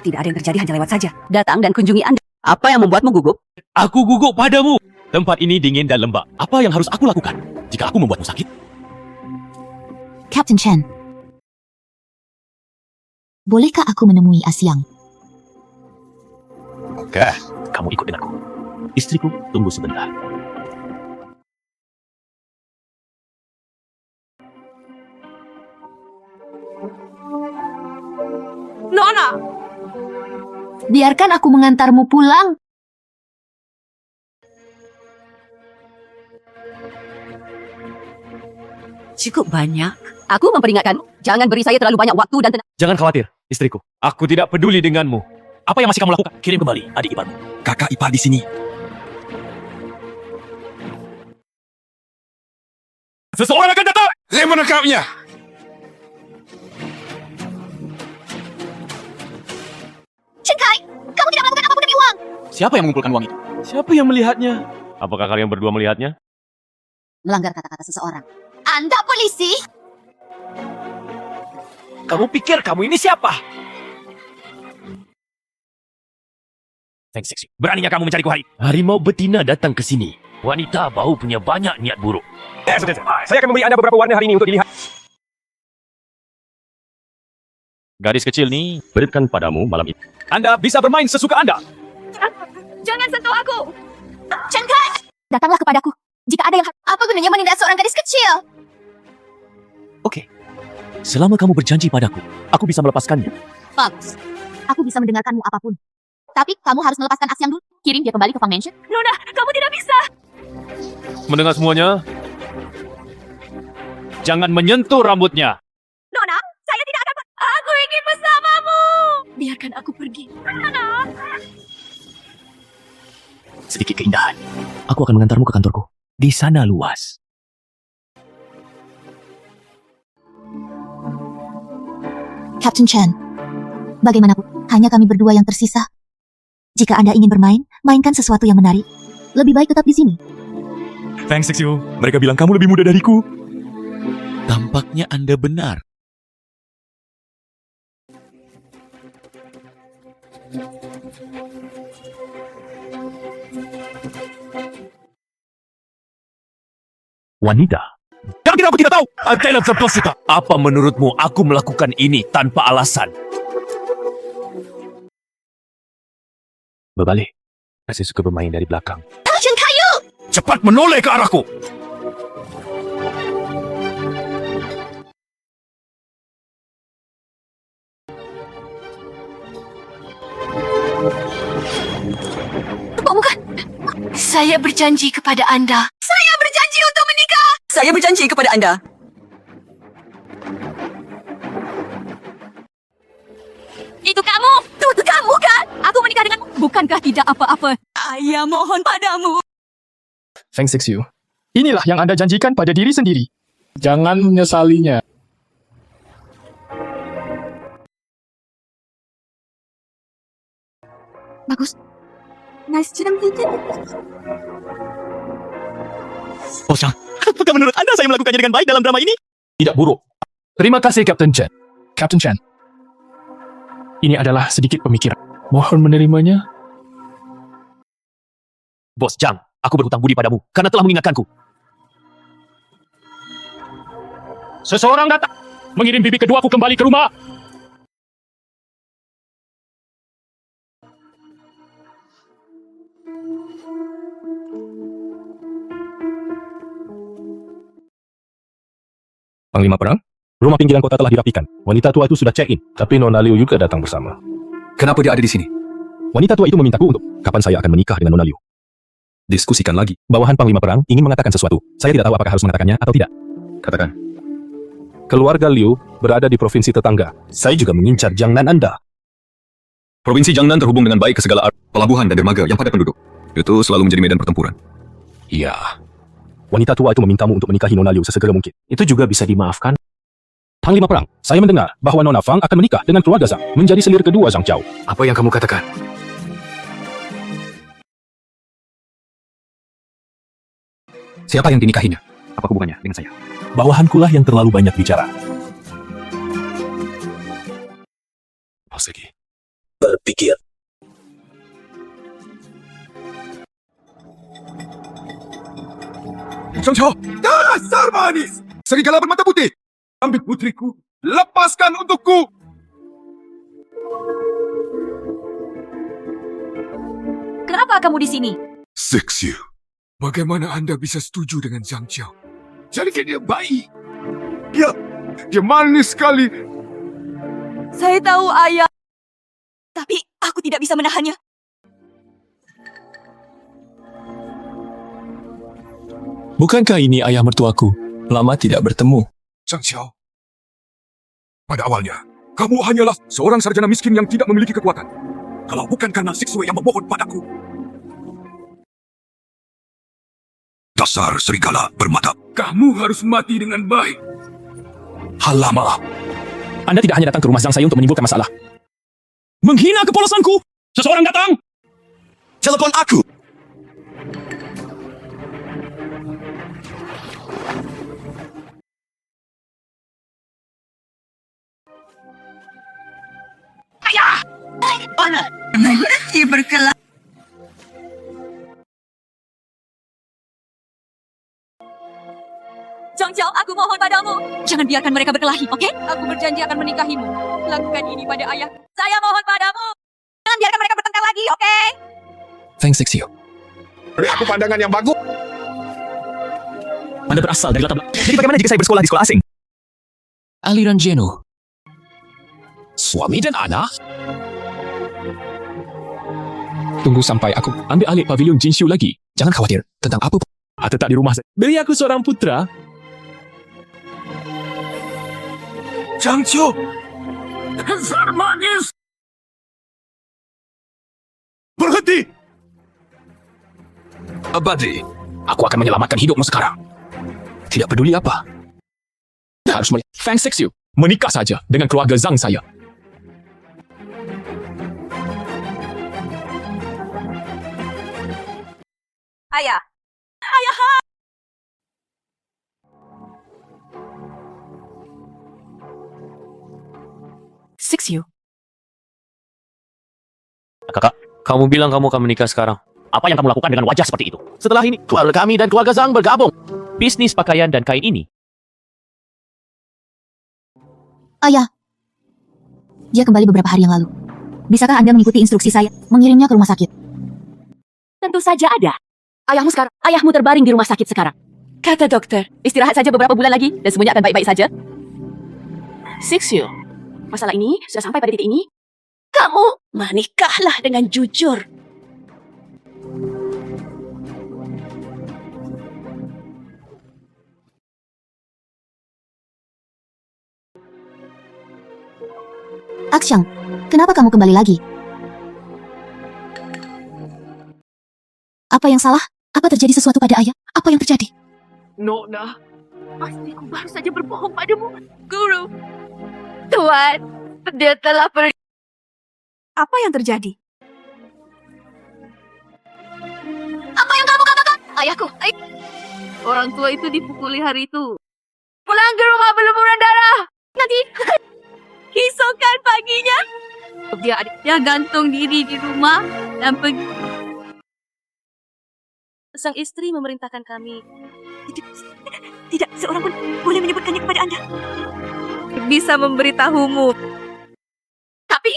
Tidak ada yang terjadi, hanya lewat saja. Datang dan kunjungi Anda. Apa yang membuatmu gugup? Aku gugup padamu. Tempat ini dingin dan lembab. Apa yang harus aku lakukan jika aku membuatmu sakit? Captain Chen. Bolehkah aku menemui Asyang? Oke, kamu ikut denganku. Istriku, tunggu sebentar. Nona, Biarkan aku mengantarmu pulang. cukup banyak. Aku memperingatkan, jangan beri saya terlalu banyak waktu dan tenaga. Jangan khawatir, istriku. Aku tidak peduli denganmu. Apa yang masih kamu lakukan? Kirim kembali adik iparmu. Kakak ipar di sini. Seseorang akan datang. Saya menangkapnya. Chen Kai, kamu tidak melakukan apapun demi uang. Siapa yang mengumpulkan uang itu? Siapa yang melihatnya? Apakah kalian berdua melihatnya? Melanggar kata-kata seseorang. Anda polisi? Kamu pikir kamu ini siapa? Feng Sixu, beraninya kamu mencariku hari? Harimau betina datang ke sini. Wanita bau punya banyak niat buruk. Saya akan memberi Anda beberapa warna hari ini untuk dilihat. Gadis kecil nih, berikan padamu malam ini. Anda bisa bermain sesuka Anda. Jangan sentuh aku. Chen Kai, datanglah kepadaku. Jika ada yang apa gunanya menindak seorang gadis kecil? Oke. Selama kamu berjanji padaku, aku bisa melepaskannya. Bagus. Aku bisa mendengarkanmu apapun. Tapi kamu harus melepaskan Axiang dulu. Kirim dia kembali ke Fang Mansion. Nona, kamu tidak bisa. Mendengar semuanya? Jangan menyentuh rambutnya. Nona, saya tidak akan. Aku ingin bersamamu. Biarkan aku pergi. Nona. Sedikit keindahan. Aku akan mengantarmu ke kantorku. Di sana luas. Captain Chen, bagaimanapun, hanya kami berdua yang tersisa. Jika Anda ingin bermain, mainkan sesuatu yang menarik. Lebih baik tetap di sini. Feng Sixu, mereka bilang kamu lebih muda dariku. Tampaknya Anda benar. Wanita. Yakin aku tidak tahu. Antena terposita. Apa menurutmu aku melakukan ini tanpa alasan? Berbalik. Saya suka bermain dari belakang. Chen Kai, Cepat menoleh ke arahku. bukan. Saya berjanji kepada Anda. Saya berjanji untuk menikah. Saya berjanji kepada Anda. Itu kamu. Itu kamu kan? Aku menikah denganmu. Bukankah tidak apa-apa? Saya mohon padamu. Feng Sixu, inilah yang Anda janjikan pada diri sendiri. Jangan menyesalinya. Bagus. Nice jam itu. Oh, Shang, apakah menurut Anda saya melakukannya dengan baik dalam drama ini? Tidak buruk. Terima kasih, Captain Chen. Captain Chen, ini adalah sedikit pemikiran. Mohon menerimanya. Bos Zhang, aku berhutang budi padamu karena telah mengingatkanku. Seseorang datang mengirim bibi keduaku kembali ke rumah. Panglima Perang, rumah pinggiran kota telah dirapikan. Wanita tua itu sudah check-in, tapi Nona Liu juga datang bersama. Kenapa dia ada di sini? Wanita tua itu memintaku untuk kapan saya akan menikah dengan Nona Liu. Diskusikan lagi. Bawahan Panglima Perang ingin mengatakan sesuatu. Saya tidak tahu apakah harus mengatakannya atau tidak. Katakan. Keluarga Liu berada di provinsi tetangga. Saya juga mengincar Jiangnan Anda. Provinsi Jiangnan terhubung dengan baik ke segala arah pelabuhan dan dermaga yang padat penduduk. Itu selalu menjadi medan pertempuran. Iya. Wanita tua itu memintamu untuk menikahi Nona Liu sesegera mungkin. Itu juga bisa dimaafkan. Panglima Perang, saya mendengar bahwa Nona Fang akan menikah dengan keluarga Zhang, menjadi selir kedua Zhang Chao. Apa yang kamu katakan? Siapa yang dinikahinya? Apa hubungannya dengan saya? Bawahankulah yang terlalu banyak bicara. Persegi. Berpikir. Zhang Chao, dasar manis! Serigala bermata putih! Ambil putriku, lepaskan untukku! apa kamu di sini? Seksiu. Bagaimana Anda bisa setuju dengan Zhang Qiao? Jadikan dia baik. Ya, dia manis sekali. Saya tahu, Ayah. Tapi aku tidak bisa menahannya. Bukankah ini ayah mertuaku? Lama tidak bertemu. Zhang Qiao. Pada awalnya, kamu hanyalah seorang sarjana miskin yang tidak memiliki kekuatan. Kalau bukan karena Siksue yang memohon padaku. Dasar serigala bermata. Kamu harus mati dengan baik. Halamak. Anda tidak hanya datang ke rumah Zhang saya untuk menimbulkan masalah. Menghina kepolosanku. Seseorang datang. Telepon aku. Zhang Qiao, aku mohon padamu. Jangan biarkan mereka berkelahi, oke? Aku berjanji akan menikahimu. Lakukan ini pada ayah. Saya mohon padamu. Jangan biarkan mereka bertengkar lagi, oke? Thanks, Sexiu. Beri aku pandangan yang bagus. Anda berasal dari latar belakang. Jadi bagaimana jika saya bersekolah di sekolah asing? Aliran Jeno. Suami dan anak? Tunggu sampai aku ambil alih pavilion Jinshu lagi. Jangan khawatir tentang apa pun. Tetap di rumah saya. Beri aku seorang putra. Zhang Qiao. Berhenti! Abadi, aku akan menyelamatkan hidupmu sekarang. Tidak peduli apa. Harus melihat Fang Sexiu menikah saja dengan keluarga Zhang saya. Ayah. Ayah. Siksyu. Kakak, kamu bilang kamu akan menikah sekarang. Apa yang kamu lakukan dengan wajah seperti itu? Setelah ini, keluarga kami dan keluarga Zhang bergabung. Bisnis pakaian dan kain ini. Ayah. Dia kembali beberapa hari yang lalu. Bisakah Anda mengikuti instruksi saya, mengirimnya ke rumah sakit? Tentu saja ada. Ayahmu terbaring di rumah sakit sekarang. Kata dokter, istirahat saja beberapa bulan lagi dan semuanya akan baik-baik saja. Siksyu. Masalah ini sudah sampai pada titik ini. Kamu menikahlah dengan jujur. Aksyang, kenapa kamu kembali lagi? Apa yang salah? Apa terjadi sesuatu pada ayah? Apa yang terjadi? Nona, pastiku baru saja berbohong padamu. Guru, Tuan, dia telah pergi. Apa yang terjadi? Apa yang kamu katakan? Ayahku, orang tua itu dipukuli hari itu. Pulang ke rumah berlumuran darah. Nanti keesokan paginya dia gantung diri di rumah dan pergi. Sang istri memerintahkan kami. Tidak seorang pun boleh menyebutkannya kepada Anda. Bisa memberitahumu. Tapi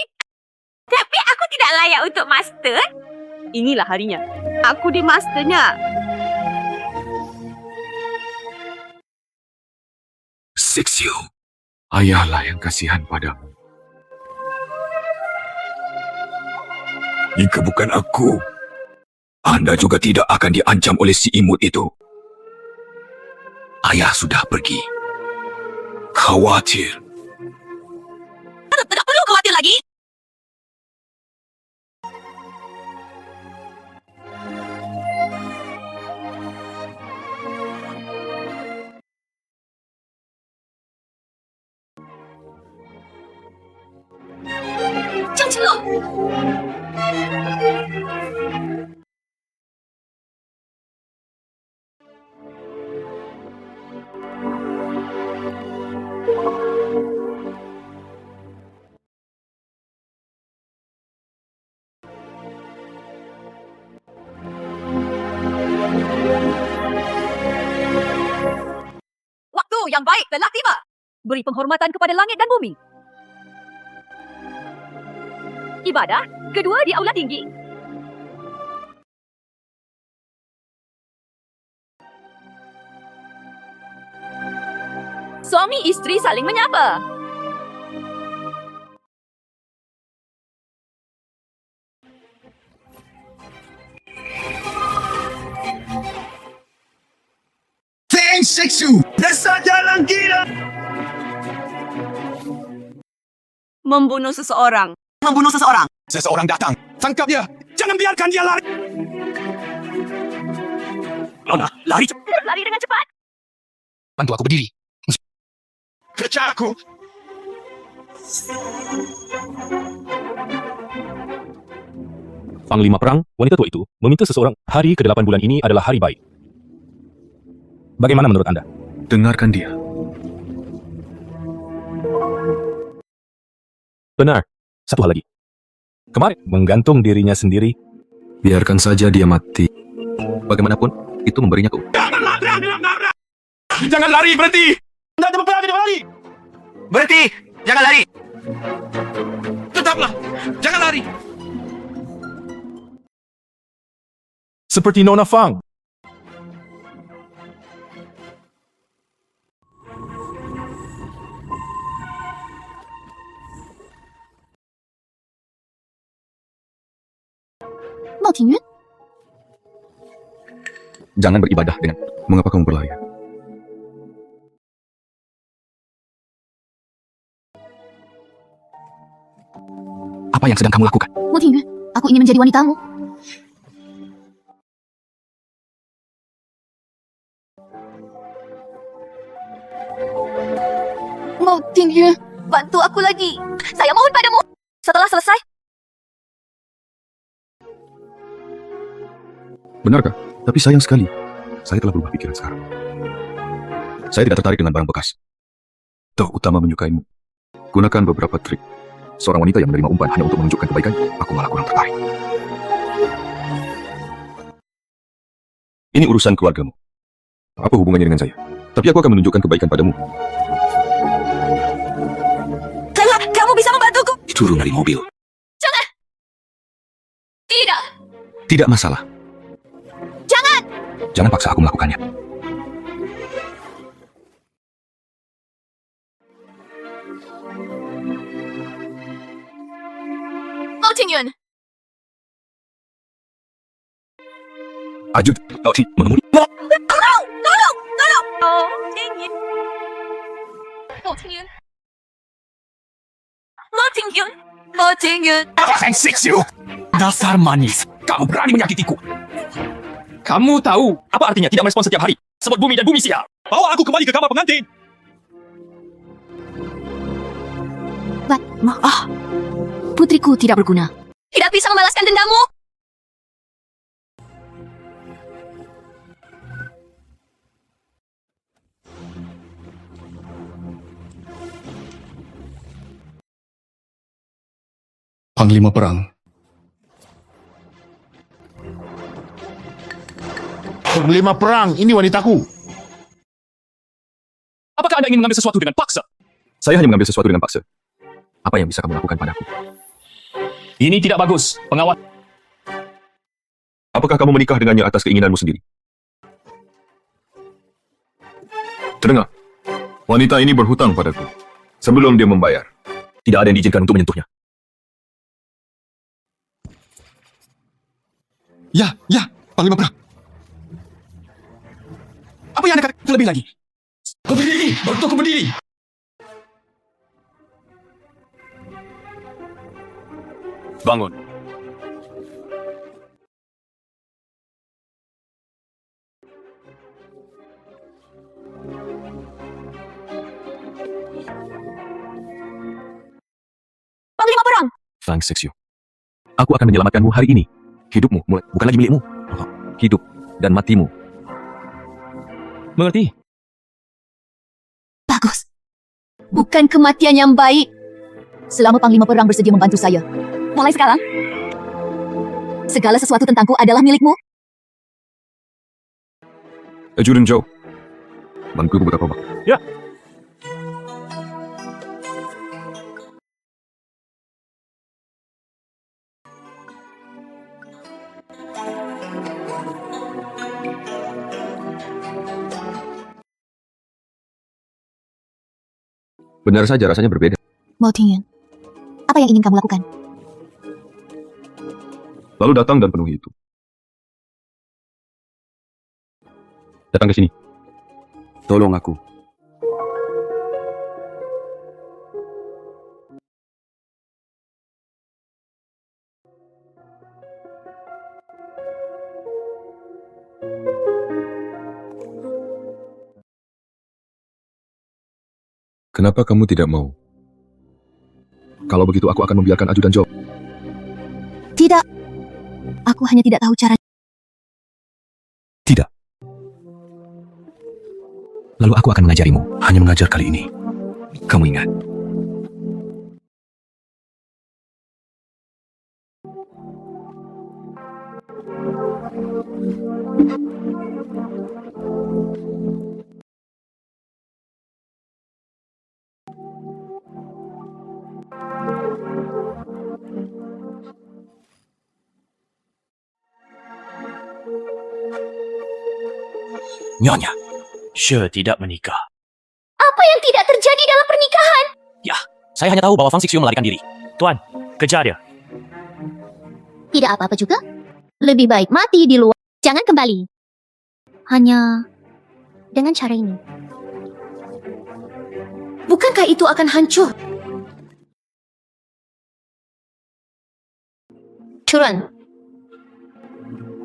aku tidak layak untuk master. Inilah harinya. Aku di masternya. Seksiu. Ayahlah yang kasihan padamu. Jika bukan aku, Anda juga tidak akan diancam oleh si imut itu. Ayah sudah pergi. Khawatir. Tidak perlu khawatir lagi. Zhang Qiao. Waktu yang baik telah tiba. Beri penghormatan kepada langit dan bumi. Ibadah kedua di aula tinggi. Suami istri saling menyapa. Thanks, Seksu! Dasar jalan gila! Membunuh seseorang. Seseorang datang. Tangkap dia. Jangan biarkan dia lari. Lona, lari cepat. Lari dengan cepat. Bantu aku berdiri. Kejar aku. Panglima perang, wanita tua itu meminta seseorang, hari ke-8 bulan ini adalah hari baik. Bagaimana menurut Anda? Dengarkan dia. Benar. Satu hal lagi. Kemarin menggantung dirinya sendiri. Biarkan saja dia mati. Bagaimanapun, itu memberinya ke Jangan lari, berhenti. Anda jangan lari. Berhenti! Jangan lari! Tetaplah. Jangan lari. Seperti Nona Fang. Mau Tingyun? Jangan beribadah dengan mengapa kamu berlari. Apa yang sedang kamu lakukan? Mau Tingyun, aku ingin menjadi wanitamu. Mau Tingyun, bantu aku lagi. Saya mohon padamu. Setelah selesai, Benarkah? Tapi sayang sekali. Saya telah berubah pikiran sekarang. Saya tidak tertarik dengan barang bekas. Toh utama menyukaimu. Gunakan beberapa trik. Seorang wanita yang menerima umpan hanya untuk menunjukkan kebaikan, aku malah kurang tertarik. Ini urusan keluargamu. Apa hubungannya dengan saya? Tapi aku akan menunjukkan kebaikan padamu. Kamu bisa membantuku. Turun dari mobil. tidak. Tidak masalah. Jangan paksa aku melakukannya. Mau Tingyun, Ajud, kau mengemudi. Oh, Tingyun. Mau Tingyun. Mau Tingyun. Mau Tingyun. Thanks, Seksu. Dasar manis. Kamu berani menyakitiku. Kamu tahu apa artinya tidak merespon setiap hari? Sebut bumi dan bumi sial. Bawa aku kembali ke kamar pengantin. Maaf. Putriku tidak berguna. Tidak bisa membalaskan dendammu. Panglima perang. Panglima perang, ini wanitaku. Apakah Anda ingin mengambil sesuatu dengan paksa? Saya hanya mengambil sesuatu dengan paksa. Apa yang bisa kamu lakukan padaku? Ini tidak bagus. Pengawal. Apakah kamu menikah dengannya atas keinginanmu sendiri? Terdengar, wanita ini berhutang padaku. Sebelum dia membayar, tidak ada yang diizinkan untuk menyentuhnya. Ya, Panglima perang. Apa yang Anda katakan terlebih lagi? Berdiri, bantu aku berdiri. Bangun. Panglima perang. Thanks, Seksu. Aku akan menyelamatkanmu hari ini. Hidupmu bukan lagi milikmu. Hidup dan matimu. Mengerti? Bagus. Bukan kematian yang baik. Selama Panglima perang bersedia membantu saya. Mulai sekarang, segala sesuatu tentangku adalah milikmu. Ajudan Joe. Bantu beberapa waktu. Ya. Benar saja rasanya berbeda. Mo Tingyun, apa yang ingin kamu lakukan? Lalu datang dan penuhi itu. Datang ke sini. Tolong aku. Kenapa kamu tidak mau? Kalau begitu aku akan membiarkan Aju dan Jo. Tidak. Aku hanya tidak tahu cara. Tidak. Lalu aku akan mengajarimu. Hanya mengajar kali ini. Kamu ingat. Nyonya, She tidak menikah. Apa yang tidak terjadi dalam pernikahan? Ya, saya hanya tahu bahwa Fang Xixiu melarikan diri. Tuan, kejar dia. Tidak apa-apa juga. Lebih baik mati di luar. Jangan kembali. Hanya dengan cara ini. Bukankah itu akan hancur? Turun.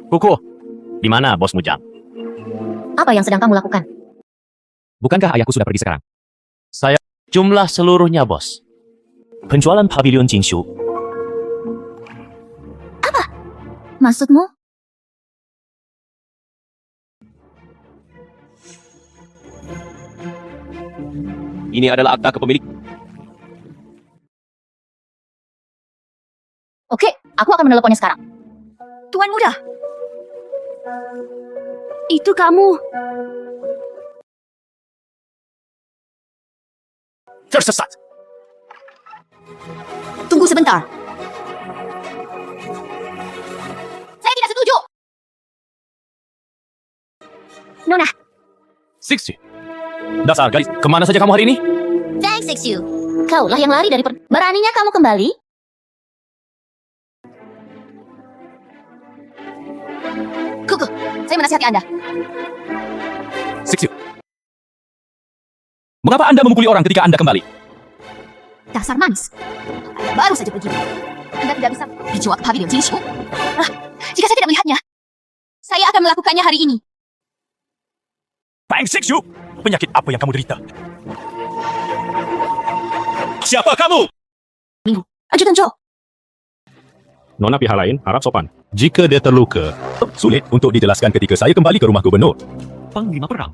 Kuku, di mana bos Mujang? Apa yang sedang kamu lakukan? Bukankah ayahku sudah pergi sekarang? Saya jumlah seluruhnya, bos. Penjualan pavilion Jinshu. Maksudmu? Ini adalah akta kepemilikan. Oke, aku akan meneleponnya sekarang. Tuan muda. Itu kamu. Tersesat. Tunggu sebentar. Saya tidak setuju. Nona. Sixty. Dasar gadis, kemana saja kamu hari ini? Thanks, Sixu. Kaulah yang lari dari beraninya kamu kembali? Kuku, saya menasihati Anda. Sixty. Mengapa Anda memukuli orang ketika Anda kembali? Dasar manis. Anda baru saja pergi. Anda tidak bisa dijual ke pavilion Jinshu. Jika saya tidak melihatnya, saya akan melakukannya hari ini. Fang Xixiu, penyakit apa yang kamu derita? Siapa kamu? Minggu, Ajudan Jo. Nona pihak lain harap sopan. Jika dia terluka, sulit untuk dijelaskan ketika saya kembali ke rumah gubernur. Panglima perang.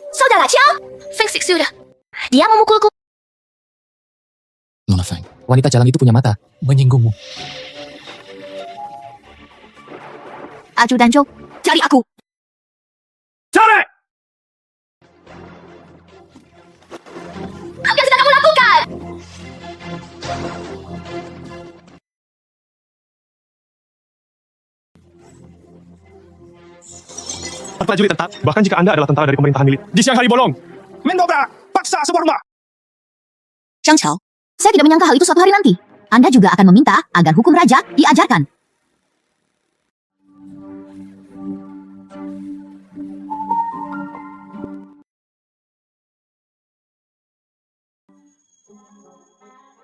Saudara Xiao, Feng Xixiu dah. Dia memukulku. Nona Fang, wanita jalan itu punya mata. Menyinggungmu. Ajudan Jo, cari aku. Cari! Apa yang sedang kamu lakukan? Prajurit tentara, bahkan jika Anda adalah tentara dari pemerintahan milik. Di siang hari bolong, mendobrak, paksa sebuah rumah. Zhang Chao, saya tidak menyangka hal itu suatu hari nanti. Anda juga akan meminta agar hukum raja diajarkan.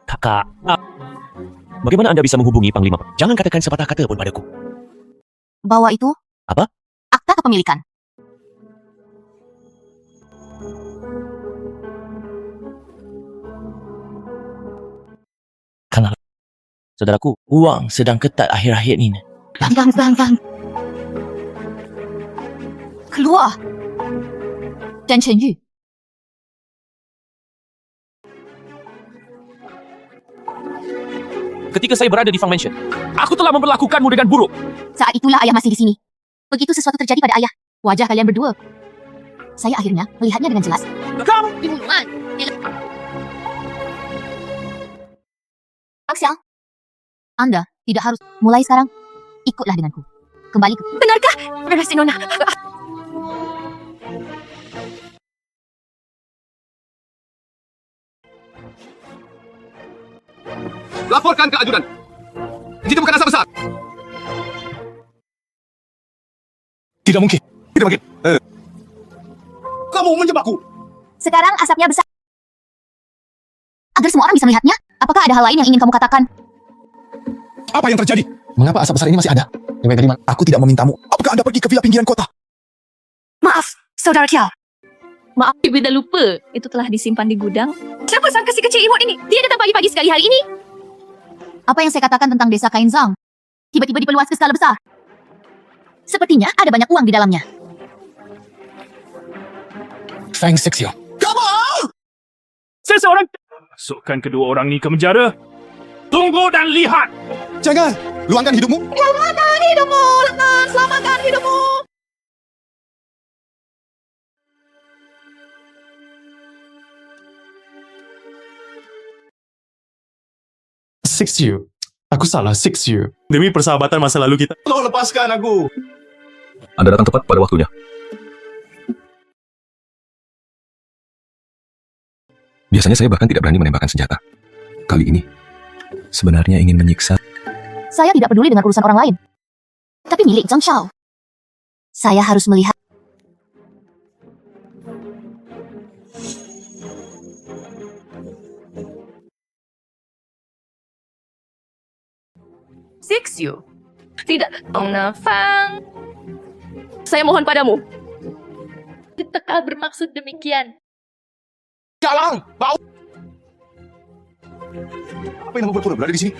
Kakak, bagaimana Anda bisa menghubungi Panglima? Jangan katakan sepatah kata pun padaku. Bawa itu. Apa? Akta kepemilikan. Karena saudaraku, uang sedang ketat akhir-akhir ini. Bang. Keluar. Dan Chen Yu. Ketika saya berada di Fang Mansion, aku telah memperlakukanmu dengan buruk. Saat itulah ayah masih di sini. Begitu sesuatu terjadi pada ayah, wajah kalian berdua. Saya akhirnya melihatnya dengan jelas. Kamu! Xiang, Anda tidak harus mulai sekarang. Ikutlah denganku. kembali ke... Benarkah? Resi Nona. Laporkan ke ajudan. Itu bukan asap besar. Tidak mungkin. Tidak mungkin. Kamu menjebakku. Sekarang asapnya besar. Agar semua orang bisa melihatnya, apakah ada hal lain yang ingin kamu katakan? Apa yang terjadi? Mengapa asap besar ini masih ada? Dewi Geriman, aku tidak memintamu. Apakah Anda pergi ke villa pinggiran kota? Maaf, Saudara Kial. Maaf, Ibu dah lupa. Itu telah disimpan di gudang. Siapa sangka si kecil imut ini? Dia datang pagi-pagi sekali hari ini. Apa yang saya katakan tentang desa Kainzang? Tiba-tiba diperluas ke skala besar. Sepertinya ada banyak uang di dalamnya. Feng Sixio. Seseorang masukkan kedua orang ni ke penjara. Tunggu dan lihat. Jangan. Luangkan hidupmu. Selamatkan hidupmu, Letnan! Selamatkan hidupmu! Sixio. Aku salah, Sixio. Demi persahabatan masa lalu kita. Tolong lepaskan aku. Anda datang tepat pada waktunya. Biasanya saya bahkan tidak berani menembakkan senjata. Kali ini, sebenarnya ingin menyiksa. Saya tidak peduli dengan urusan orang lain. Tapi milik Zhang Xiao. Saya harus melihat. Sixio. Tidak, Nona Fang. Saya mohon padamu. Tekal bermaksud demikian. Jalan. Bau. Apa yang kamu berpura berada di sini?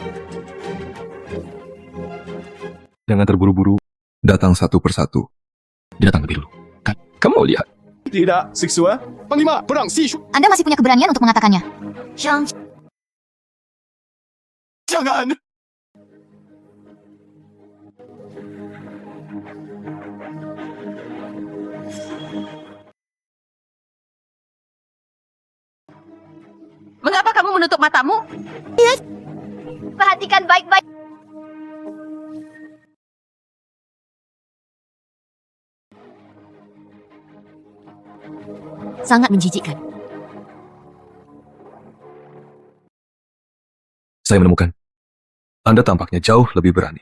Jangan terburu-buru. Datang satu persatu. Datang lebih dulu. Kan, kamu lihat. Tidak, Sixio. Panglima, perang, Sishu. Anda masih punya keberanian untuk mengatakannya. Jangan. Mengapa kamu menutup matamu? Perhatikan baik-baik. Sangat menjijikkan. Saya menemukan. Anda tampaknya jauh lebih berani.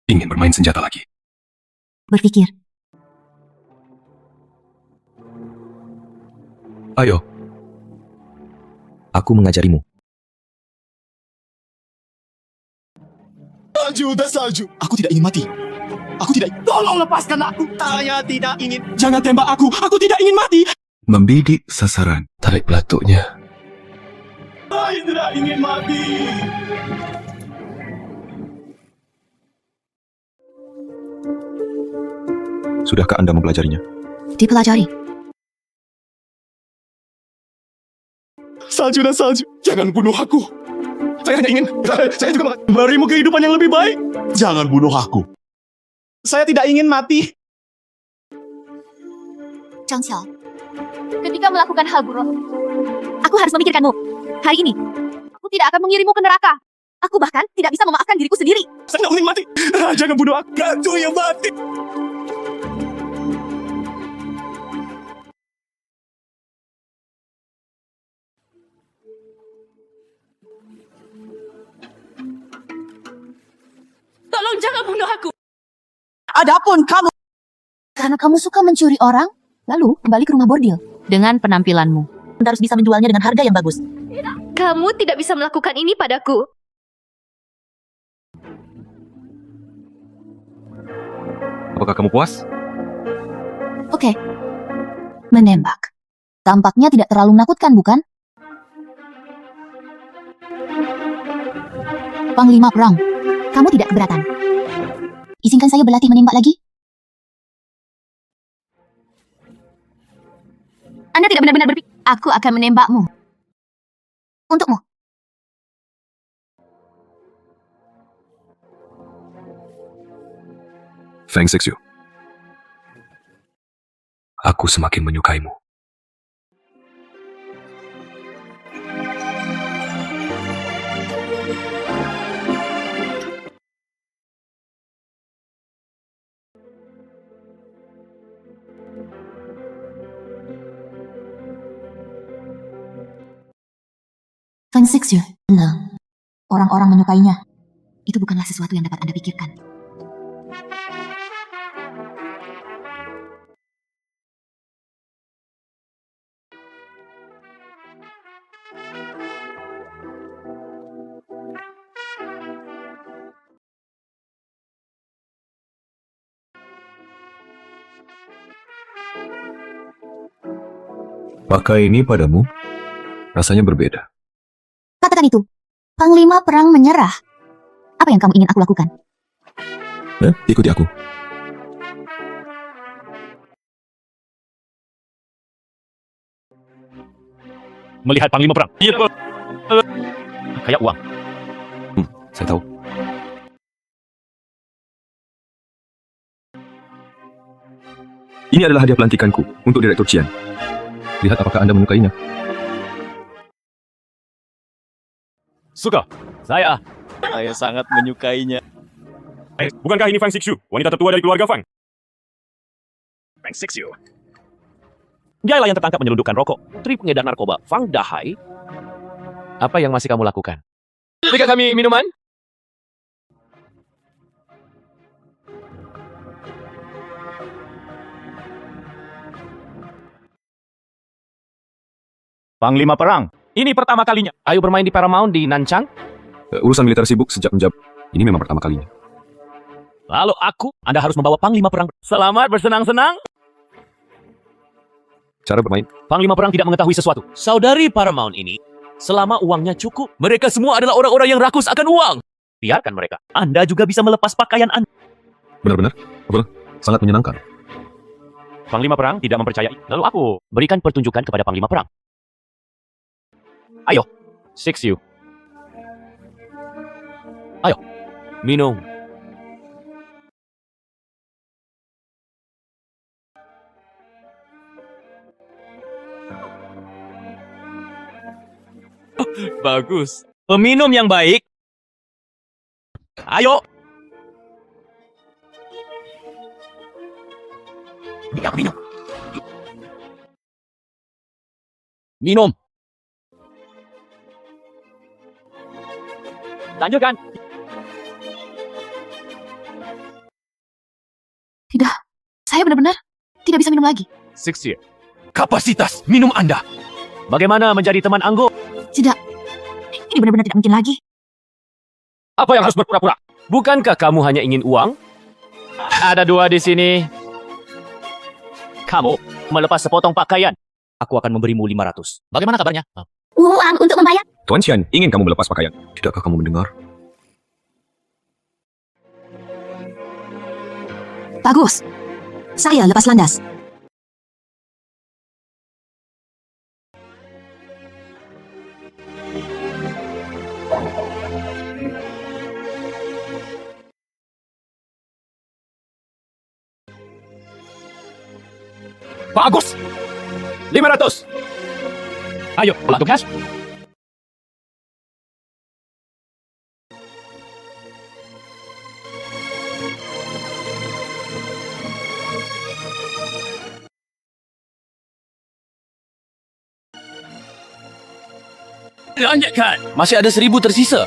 Ingin bermain senjata lagi. Berpikir. Ayo. Aku mengajarimu. Salju dan salju. Aku tidak ingin mati. Aku tidak. Tolong lepaskan aku. Saya tidak ingin. Jangan tembak aku. Aku tidak ingin mati. Membidik sasaran. Tarik pelatuknya. Saya tidak ingin mati. Sudahkah Anda mempelajarinya? Dipelajari. Salju dan salju. Jangan bunuh aku. Saya hanya ingin. Saya juga memberimu kehidupan yang lebih baik. Jangan bunuh aku. Saya tidak ingin mati. Zhang Xiao, ketika melakukan hal buruk, aku harus memikirkanmu. Hari ini, aku tidak akan mengirimmu ke neraka. Aku bahkan tidak bisa memaafkan diriku sendiri. Saya tidak ingin mati. Jangan bunuh aku. Ratu yang mati. Tolong jangan bunuh aku. Adapun kamu, karena kamu suka mencuri orang, lalu kembali ke rumah bordil dengan penampilanmu. Anda harus bisa menjualnya dengan harga yang bagus. Kamu tidak bisa melakukan ini padaku. Apakah kamu puas? Oke. Menembak. Tampaknya tidak terlalu menakutkan, bukan? Panglima perang, kamu tidak keberatan. Izinkan saya berlatih menembak lagi? Anda tidak benar-benar berpikir. Aku akan menembakmu. Untukmu. Feng Sixio. Aku semakin menyukaimu. Fan Six You? Tenang. Orang-orang menyukainya. Itu bukanlah sesuatu yang dapat Anda pikirkan. Pakai ini padamu, rasanya berbeda. Katakan itu. Panglima perang menyerah. Apa yang kamu ingin aku lakukan? Ikuti aku. Melihat Panglima Perang. Kayak uang. Saya tahu. Ini adalah hadiah pelantikanku untuk Direktur Qian. Lihat apakah Anda menyukainya. Suka. Saya. Saya sangat menyukainya. Bukankah ini Fang Sixu, wanita tertua dari keluarga Fang? Fang Sixu. Dialah yang tertangkap menyelundupkan rokok. Putri pengedar narkoba, Fang Dahai. Apa yang masih kamu lakukan? Berikan kami minuman. Panglima Perang. Ini pertama kalinya. Ayo bermain di Paramount di Nanchang. Urusan militer sibuk sejak menjabat. Ini memang pertama kalinya. Lalu Anda harus membawa Panglima Perang. Selamat bersenang-senang. Cara bermain. Panglima Perang tidak mengetahui sesuatu. Saudari Paramount ini, selama uangnya cukup, mereka semua adalah orang-orang yang rakus akan uang. Biarkan mereka. Anda juga bisa melepas pakaian Anda. Benar-benar? Apa? Sangat menyenangkan. Panglima Perang tidak mempercayai. Lalu aku berikan pertunjukan kepada Panglima Perang. Ayo, Six You. Ayo, minum. Bagus. Peminum yang baik. Ayo. Minum. Minum. Lanjutkan. Tidak. Saya benar-benar tidak bisa minum lagi. Six Year. Kapasitas minum Anda. Bagaimana menjadi teman Anggo? Tidak. Ini benar-benar tidak mungkin lagi. Apa yang harus berpura-pura? Bukankah kamu hanya ingin uang? Ada dua di sini. Kamu melepas sepotong pakaian. Aku akan memberimu 500. Bagaimana kabarnya? Uang untuk membayar? Tuan Qian ingin kamu melepas pakaian. Tidakkah kamu mendengar? Bagus. Saya lepas landas. Bagus. 500. Ayo, pulang tugas. Lanjutkan. Masih ada 1000 tersisa.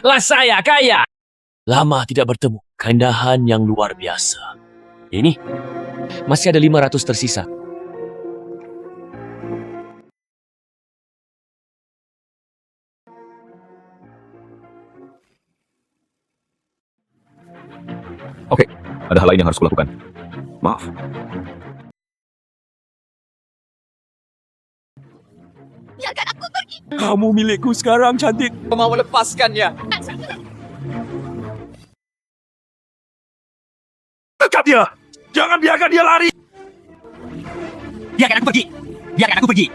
Lah saya kaya. Lama tidak bertemu. Keindahan yang luar biasa. Ini masih ada 500 tersisa. Oke, ada hal lain yang harus kulakukan. Maaf. Biarkan aku pergi. Kamu milikku sekarang, cantik. Aku mau melepaskannya. Dekat dia! Jangan biarkan dia lari! Biarkan aku pergi. Biarkan aku pergi.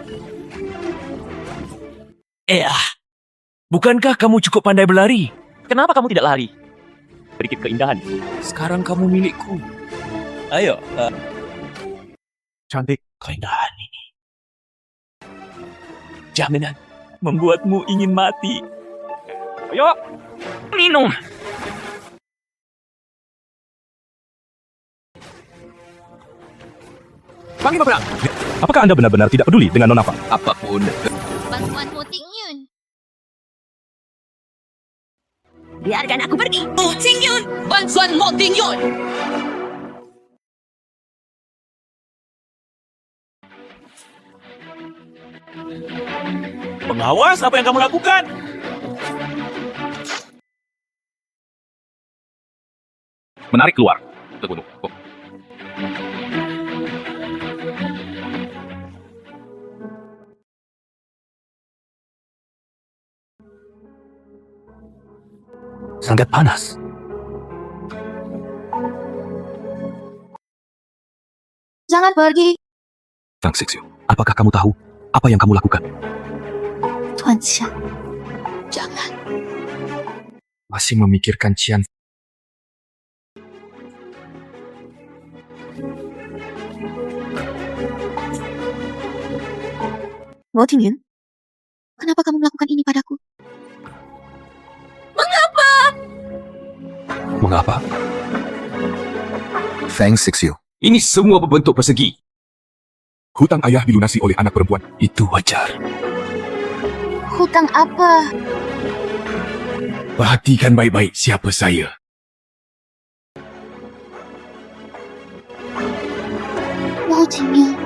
Bukankah kamu cukup pandai berlari? Kenapa kamu tidak lari? Sedikit keindahan. Sekarang kamu milikku. Ayo. Cantik. Keindahan ini. Jaminan membuatmu ingin mati. Ayo. Minum. Panglima Perang. Apakah Anda benar-benar tidak peduli dengan Nona Fang? Apapun. Bantuan Mo Ting Yun. Biarkan aku pergi. Mo Ting Yun. Bantuan Mo Ting Yun. Pengawas, apa yang kamu lakukan? Menarik keluar. Terbunuh. Oh. Sangat panas. Jangan pergi, Fang Xixiu, apakah kamu tahu apa yang kamu lakukan? Tuan Xia. Jangan. Masih memikirkan Cian. Mo Ting Yun, kenapa kamu melakukan ini padaku? Mengapa? Fang Xixiu, ini semua berbentuk persegi. Hutang ayah dilunasi oleh anak perempuan. Itu wajar. Hutang apa? Perhatikan baik-baik siapa saya. Mo Ting Yun.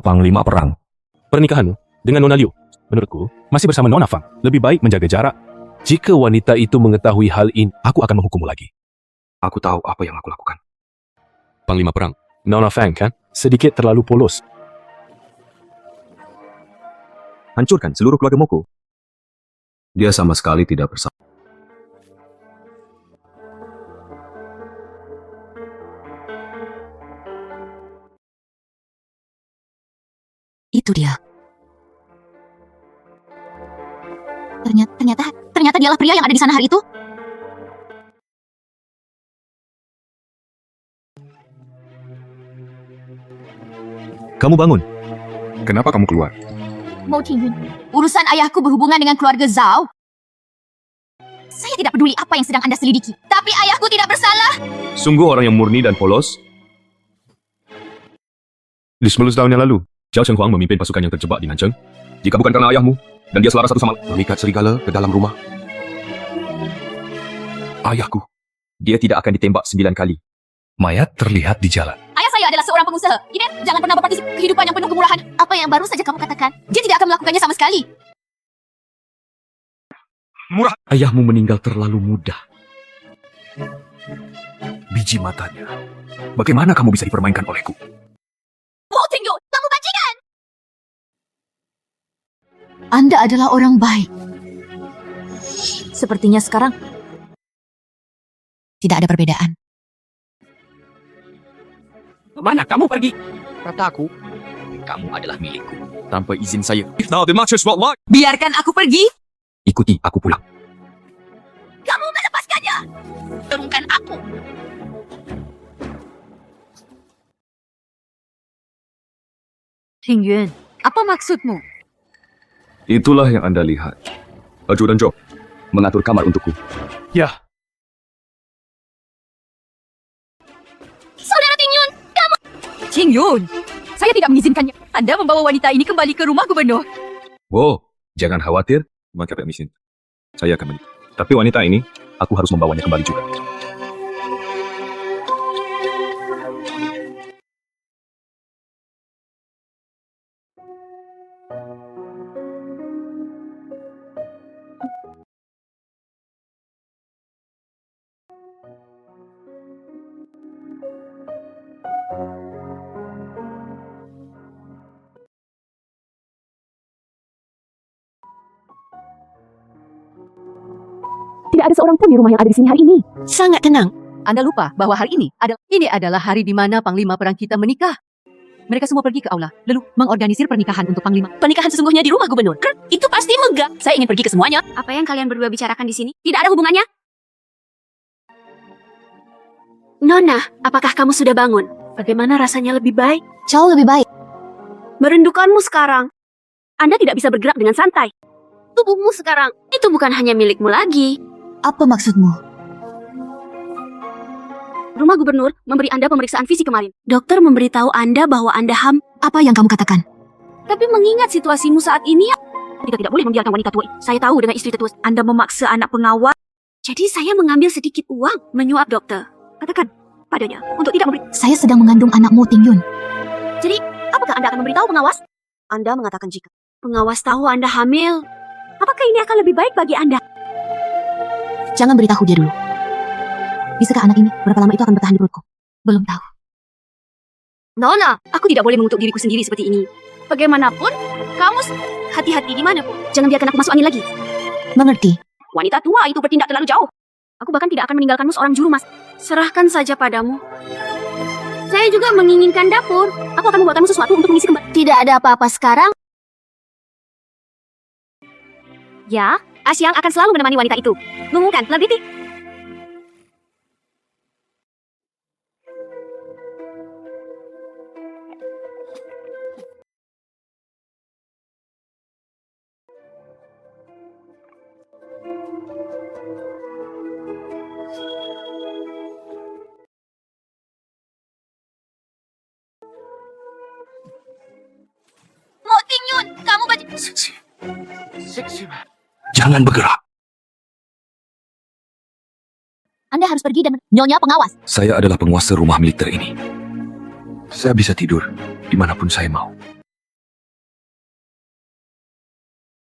Panglima Perang. Pernikahanmu dengan Nona Liu, menurutku, masih bersama Nona Fang. Lebih baik menjaga jarak. Jika wanita itu mengetahui hal ini, Aku akan menghukummu lagi. Aku tahu apa yang aku lakukan. Panglima Perang. Nona Fang kan sedikit terlalu polos. Hancurkan seluruh keluarga Moko. Dia sama sekali tidak bersalah. Itu dia. Ternyata dialah pria yang ada di sana hari itu. Kamu bangun. Kenapa kamu keluar? Mo Ting Yun, urusan ayahku berhubungan dengan keluarga Zhao. Saya tidak peduli apa yang sedang Anda selidiki, tapi ayahku tidak bersalah. Sungguh orang yang murni dan polos. Di 10 tahun yang lalu, Zhao Chenghuang memimpin pasukan yang terjebak di Nancheng. Jika bukan karena ayahmu, dan dia selaras satu sama lain, memikat serigala ke dalam rumah. Ayahku. Dia tidak akan ditembak 9 kali. Mayat terlihat di jalan. Ayah saya adalah seorang pengusaha. Iden, jangan pernah berpartisipasi kehidupan yang penuh kemurahan. Apa yang baru saja kamu katakan? Dia tidak akan melakukannya sama sekali. Murah. Ayahmu meninggal terlalu mudah. Biji matanya. Bagaimana kamu bisa dipermainkan olehku? Mo Ting Yun, kamu bajingan! Anda adalah orang baik. Sepertinya sekarang tidak ada perbedaan. Kemana kamu pergi? Kataku, kamu adalah milikku. Tanpa izin saya. Now the matches will like. Biarkan aku pergi. Ikuti aku pulang. Kamu melepaskannya! Turunkan aku! Ting Yun, apa maksudmu? Itulah yang Anda lihat. Ajudan Zhou mengatur kamar untukku. Ya, Saudara Ting Yun, Ting Yun, Saya tidak mengizinkannya. Anda membawa wanita ini kembali ke rumah gubernur. Wow, jangan khawatir, maka permisi. Saya akan menikah. Tapi wanita ini, aku harus membawanya kembali juga. Tidak ada seorang pun di rumah yang ada di sini hari ini. Sangat tenang. Anda lupa bahwa hari ini adalah hari di mana Panglima Perang kita menikah. Mereka semua pergi ke aula, lalu mengorganisir pernikahan untuk Panglima. Pernikahan sesungguhnya di rumah gubernur. Itu pasti megah. Saya ingin pergi ke semuanya. Apa yang kalian berdua bicarakan di sini? Tidak ada hubungannya. Nona, apakah kamu sudah bangun? Bagaimana rasanya lebih baik? Jauh lebih baik. Merindukanmu sekarang. Anda tidak bisa bergerak dengan santai. Tubuhmu sekarang, itu bukan hanya milikmu lagi. Apa maksudmu? Rumah gubernur memberi Anda pemeriksaan fisik kemarin. Dokter memberitahu Anda bahwa Anda Apa yang kamu katakan? Tapi mengingat situasimu saat ini, kita tidak boleh membiarkan wanita tua. Saya tahu dengan istri tetua Anda memaksa anak pengawal. Jadi saya mengambil sedikit uang menyuap dokter. Katakan padanya untuk tidak memberi. Saya sedang mengandung anakmu, Ting Yun. Jadi, apakah Anda akan memberitahu pengawas? Anda mengatakan jika pengawas tahu Anda hamil, apakah ini akan lebih baik bagi Anda? Jangan beritahu dia dulu. Bisakah anak ini berapa lama itu akan bertahan di perutku? Belum tahu. Nona, aku tidak boleh mengutuk diriku sendiri seperti ini. Bagaimanapun, kamu hati-hati di mana pun. Jangan biarkan aku masuk angin lagi. Mengerti? Wanita tua itu bertindak terlalu jauh. Aku bahkan tidak akan meninggalkanmu seorang juru mas. Serahkan saja padamu. Saya juga menginginkan dapur. Aku akan membuatkanmu sesuatu untuk mengisi kembali. Tidak ada apa-apa sekarang. Ya, Asyang akan selalu menemani wanita itu. Ngomongkan, Labiti. Mo Ting Yun, kamu baca. Jangan bergerak. Anda harus pergi dan Nyonya pengawas. Saya adalah penguasa rumah militer ini. Saya bisa tidur dimanapun saya mau.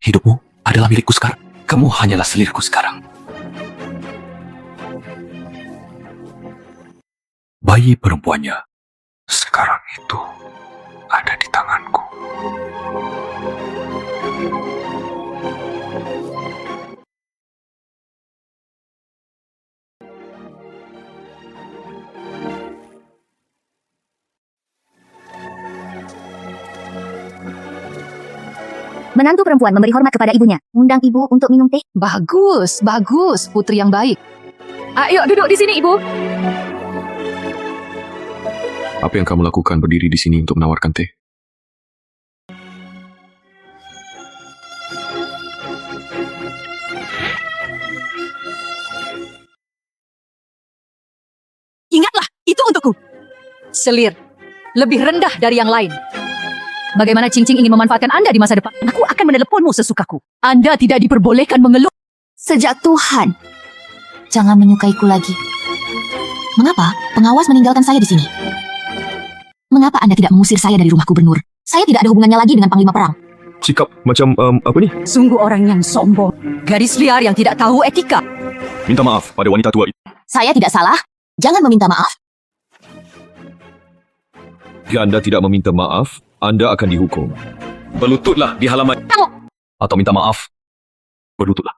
Hidupmu adalah milikku sekarang. Kamu hanyalah selirku sekarang. Bayi perempuannya sekarang itu ada di tanganku. Menantu perempuan memberi hormat kepada ibunya. Undang ibu untuk minum teh. Bagus, bagus. Putri yang baik. Ayo duduk di sini, Ibu. Apa yang kamu lakukan berdiri di sini untuk menawarkan teh? Ingatlah, itu untukku. Selir. Lebih rendah dari yang lain. Bagaimana Cing Cing ingin memanfaatkan Anda di masa depan? Aku akan meneleponmu sesukaku. Anda tidak diperbolehkan mengeluh. Sejak Tuhan, jangan menyukaiku lagi. Mengapa pengawas meninggalkan saya di sini? Mengapa Anda tidak mengusir saya dari rumah gubernur? Saya tidak ada hubungannya lagi dengan Panglima Perang. Sikap macam apa nih? Sungguh orang yang sombong. Gadis liar yang tidak tahu etika. Minta maaf pada wanita tua itu. Saya tidak salah. Jangan meminta maaf. Jika Anda tidak meminta maaf, Anda akan dihukum. Berlututlah di halaman. Kamu. Atau minta maaf. Berlututlah.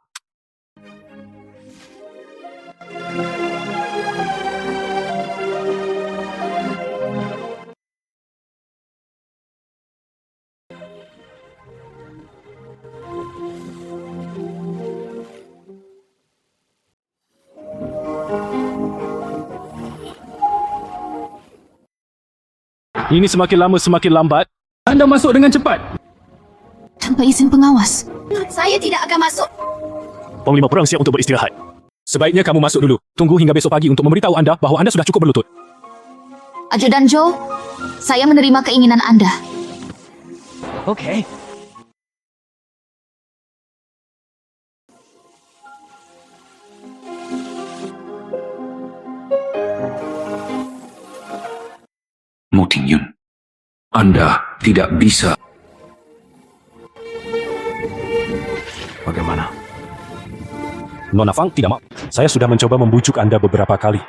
Ini semakin lama semakin lambat. Anda masuk dengan cepat. Tanpa izin pengawas. Saya tidak akan masuk. Panglima Perang siap untuk beristirahat. Sebaiknya kamu masuk dulu. Tunggu hingga besok pagi untuk memberitahu Anda bahawa Anda sudah cukup berlutut. Ajudan Joe, Saya menerima keinginan Anda. Oke. Mo Tingyun, Anda tidak bisa. Bagaimana? Nona Fang tidak mau. Saya sudah mencoba membujuk Anda beberapa kali.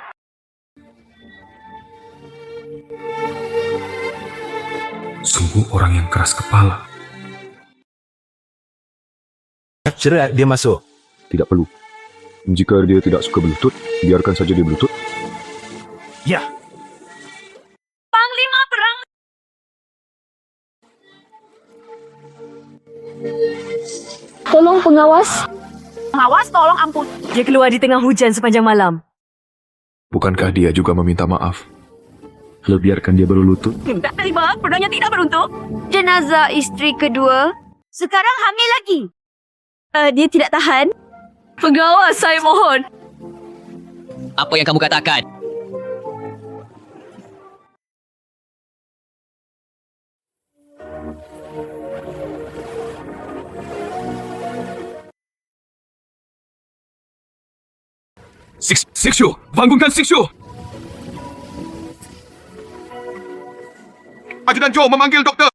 Sungguh orang yang keras kepala. Cerai dia masuk. Tidak perlu. Jika dia tidak suka berlutut, biarkan saja dia berlutut. Ya, Panglima perang. Tolong pengawas. Pengawas, tolong ampun. Dia keluar di tengah hujan sepanjang malam. Bukankah dia juga meminta maaf? Lalu biarkan dia berlutut. Tak terima, pedangnya tidak beruntung. Jenazah istri kedua sekarang hamil lagi. Dia tidak tahan. Pengawas, saya mohon. Apa yang kamu katakan? Sixu! Bangunkan Sixu! Ajudan Joe memanggil doktor.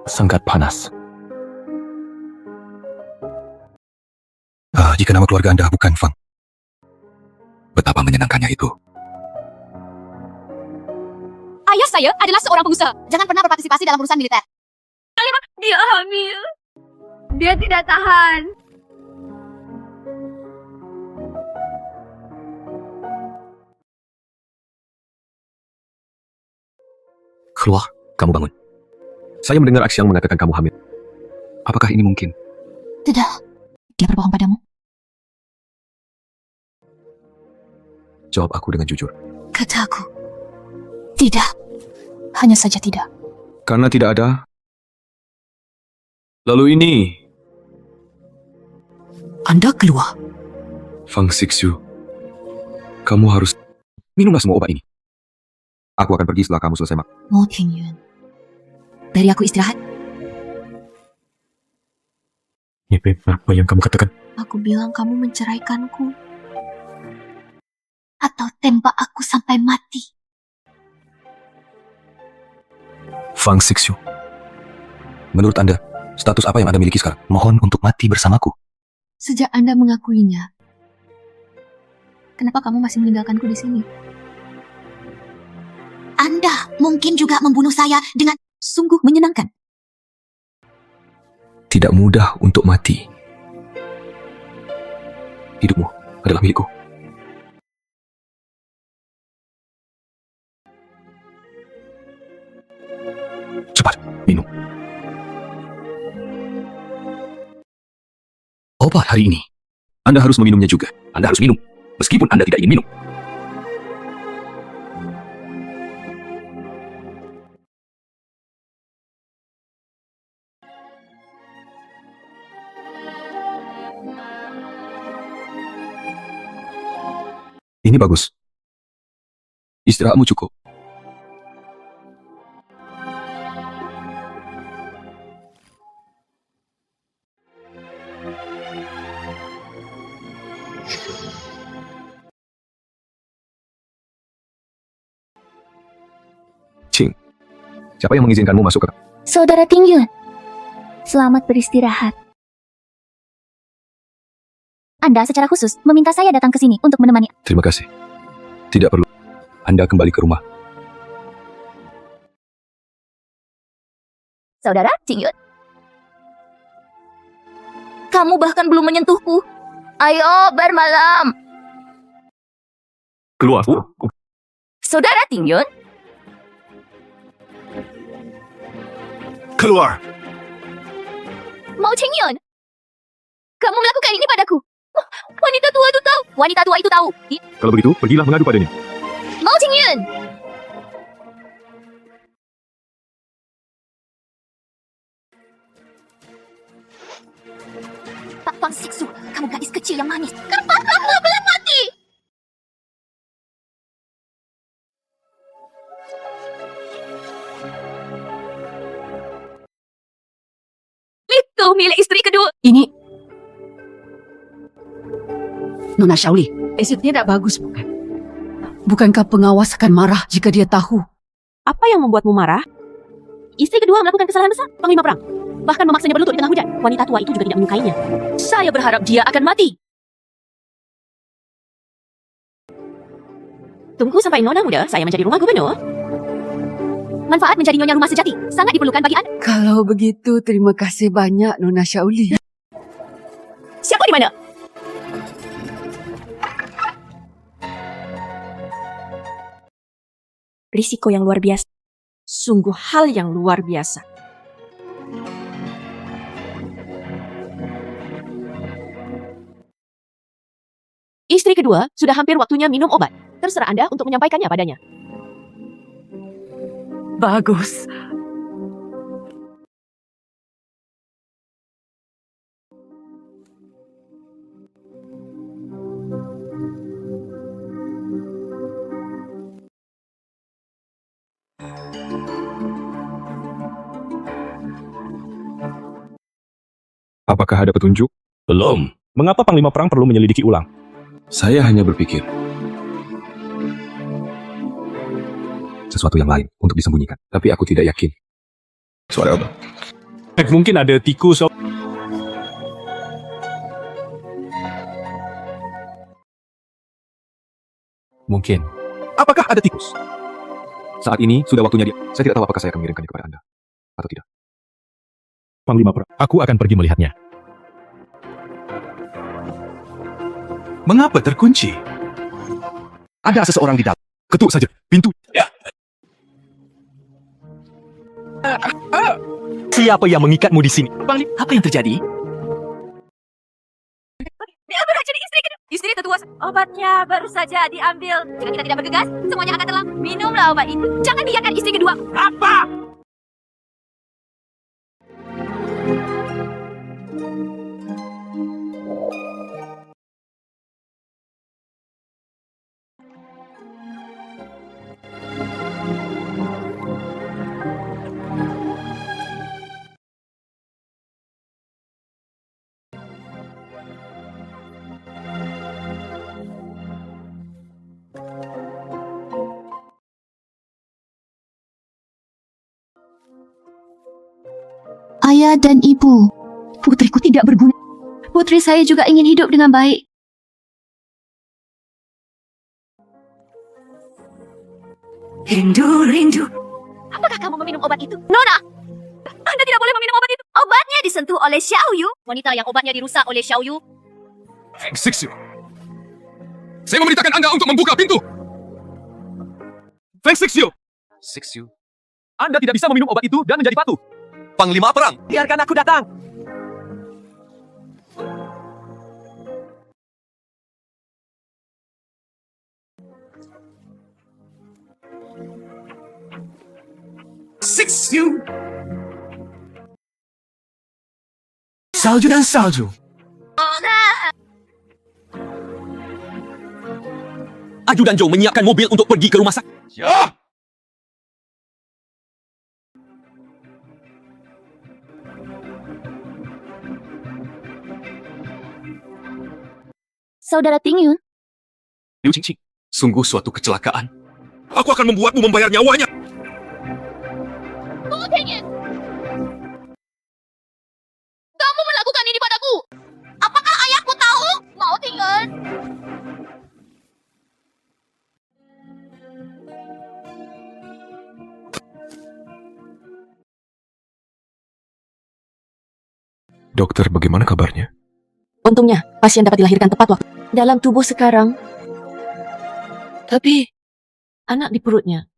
Sangat panas. Jika nama keluarga Anda bukan Fang, betapa menyenangkannya itu. Ayah saya adalah seorang pengusaha. Jangan pernah berpartisipasi dalam urusan militer. Dia hamil. Dia tidak tahan. Keluar, kamu bangun. Saya mendengar Axiang mengatakan kamu hamil. Apakah ini mungkin? Tidak. Dia berbohong padamu. Jawab aku dengan jujur. Kataku. Tidak. Hanya saja tidak. Karena tidak ada. Lalu ini, Anda keluar. Fang Sixu, kamu harus minumlah semua obat ini. Aku akan pergi setelah kamu selesai makan. Mo Tingyun. Dari aku istirahat. Apa yang kamu katakan? Aku bilang kamu menceraikanku. Atau tembak aku sampai mati. Fang Sixu, menurut Anda, status apa yang Anda miliki sekarang? Mohon untuk mati bersamaku. Sejak Anda mengakuinya, kenapa kamu masih meninggalkanku di sini? Anda mungkin juga membunuh saya dengan sungguh menyenangkan. Tidak mudah untuk mati. Hidupmu adalah milikku. Cepat, minum. Obat hari ini. Anda harus meminumnya juga. Anda harus minum, meskipun Anda tidak ingin minum. Ini bagus. Istirahatmu cukup. Ching, siapa yang mengizinkanmu masuk ke... Saudara Tingyun, selamat beristirahat. Anda secara khusus meminta saya datang ke sini untuk menemani. Terima kasih. Tidak perlu. Anda kembali ke rumah. Saudara Tingyun. Kamu bahkan belum menyentuhku. Ayo bermalam. Keluar. Saudara Tingyun. Keluar! Mo Tingyun. Kamu melakukan ini padaku. Wanita tua itu tahu. Wanita tua itu tahu. Kalau begitu, pergilah mengadu padanya. Mo Tingyun. Pak Fang Siksu, kamu gadis kecil yang manis. Kenapa kamu belum mati? Kau milik istri kedua. Ini Nona Shaoli, esitnya tidak bagus bukan? Bukankah pengawas akan marah jika dia tahu? Apa yang membuatmu marah? Istri kedua melakukan kesalahan besar, Panglima Perang. Bahkan memaksanya berlutut di tengah hujan. Wanita tua itu juga tidak menyukainya. Saya berharap dia akan mati. Tunggu sampai Nona muda, saya menjadi rumah gubernur. Manfaat menjadi nyonya rumah sejati sangat diperlukan bagi Anda. Kalau begitu, terima kasih banyak Nona Shaoli. Siapa di mana? Risiko yang luar biasa. Sungguh hal yang luar biasa. Istri kedua sudah hampir waktunya minum obat. Terserah Anda untuk menyampaikannya padanya. Bagus. Apakah ada petunjuk? Belum. Mengapa Panglima Perang perlu menyelidiki ulang? Saya hanya berpikir sesuatu yang lain untuk disembunyikan. Tapi aku tidak yakin. Suara apa? Mungkin ada tikus. Mungkin. Apakah ada tikus? Saat ini sudah waktunya dia. Saya tidak tahu apakah saya akan mengirimkannya kepada Anda atau tidak. Panglima Perang, aku akan pergi melihatnya. Mengapa terkunci? Ada seseorang di dalam. Ketuk saja pintu. Siapa yang mengikatmu di sini? Apa yang terjadi? Dia berhak jadi istri kedua. Istri kedua. Obatnya baru saja diambil. Jika kita tidak bergegas, semuanya akan terlambat. Minumlah obat itu. Jangan biarkan istri kedua. Ayah dan ibu, putriku tidak berguna. Putri saya juga ingin hidup dengan baik. Rindu. Apakah kamu meminum obat itu? Nona! Anda tidak boleh meminum obat itu. Obatnya disentuh oleh Xiao Yu. Wanita yang obatnya dirusak oleh Xiao Yu. Feng Sixu. Saya memerintahkan Anda untuk membuka pintu. Feng Sixu. Sixu. Anda tidak bisa meminum obat itu dan menjadi patuh. Panglima Perang, biarkan aku datang. Sixu. Salju dan salju. Ajudan Zhou menyiapkan mobil untuk pergi ke rumah sakit. Ya. Saudara Tingyun, Liu Qingqing, sungguh suatu kecelakaan. Aku akan membuatmu membayar nyawanya. kamu melakukan ini padaku. Apakah ayahku tahu? Mau Tingyun? Dokter, bagaimana kabarnya? Untungnya, pasien dapat dilahirkan tepat waktu. Dalam tubuh sekarang. Tapi, anak di perutnya.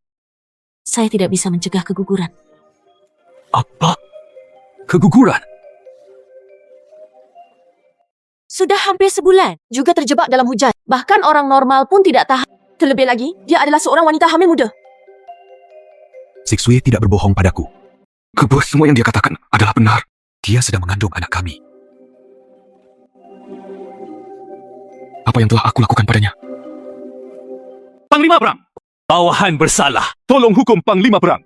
Saya tidak bisa mencegah keguguran. Apa? Keguguran? Sudah hampir sebulan, juga terjebak dalam hujan. Bahkan orang normal pun tidak tahan. Terlebih lagi, dia adalah seorang wanita hamil muda. Sixue tidak berbohong padaku. Semua yang dia katakan adalah benar. Dia sedang mengandung anak kami. apa yang telah aku lakukan padanya. Panglima Perang, bawahan bersalah. Tolong hukum Panglima Perang.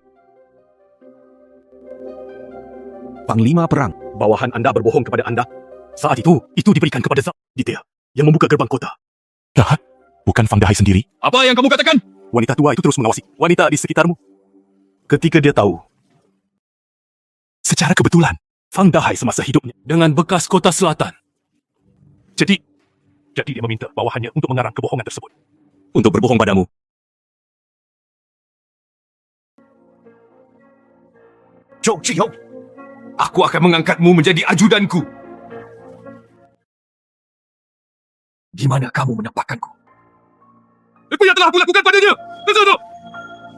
Panglima Perang, bawahan Anda berbohong kepada Anda. Saat itu diberikan kepada Ditya yang membuka gerbang kota. Jahat, bukan Fang Dahai sendiri. Apa yang kamu katakan? Wanita tua itu terus mengawasi wanita di sekitarmu. Ketika dia tahu, secara kebetulan, Fang Dahai semasa hidupnya Dengan bekas kota selatan. Jadi dia meminta bawahannya untuk mengarang kebohongan tersebut. Untuk berbohong padamu. Zhou Zhiyong, aku akan mengangkatmu menjadi ajudanku. Di mana kamu menempatkanku? Apa yang telah aku lakukan padanya? Kesono!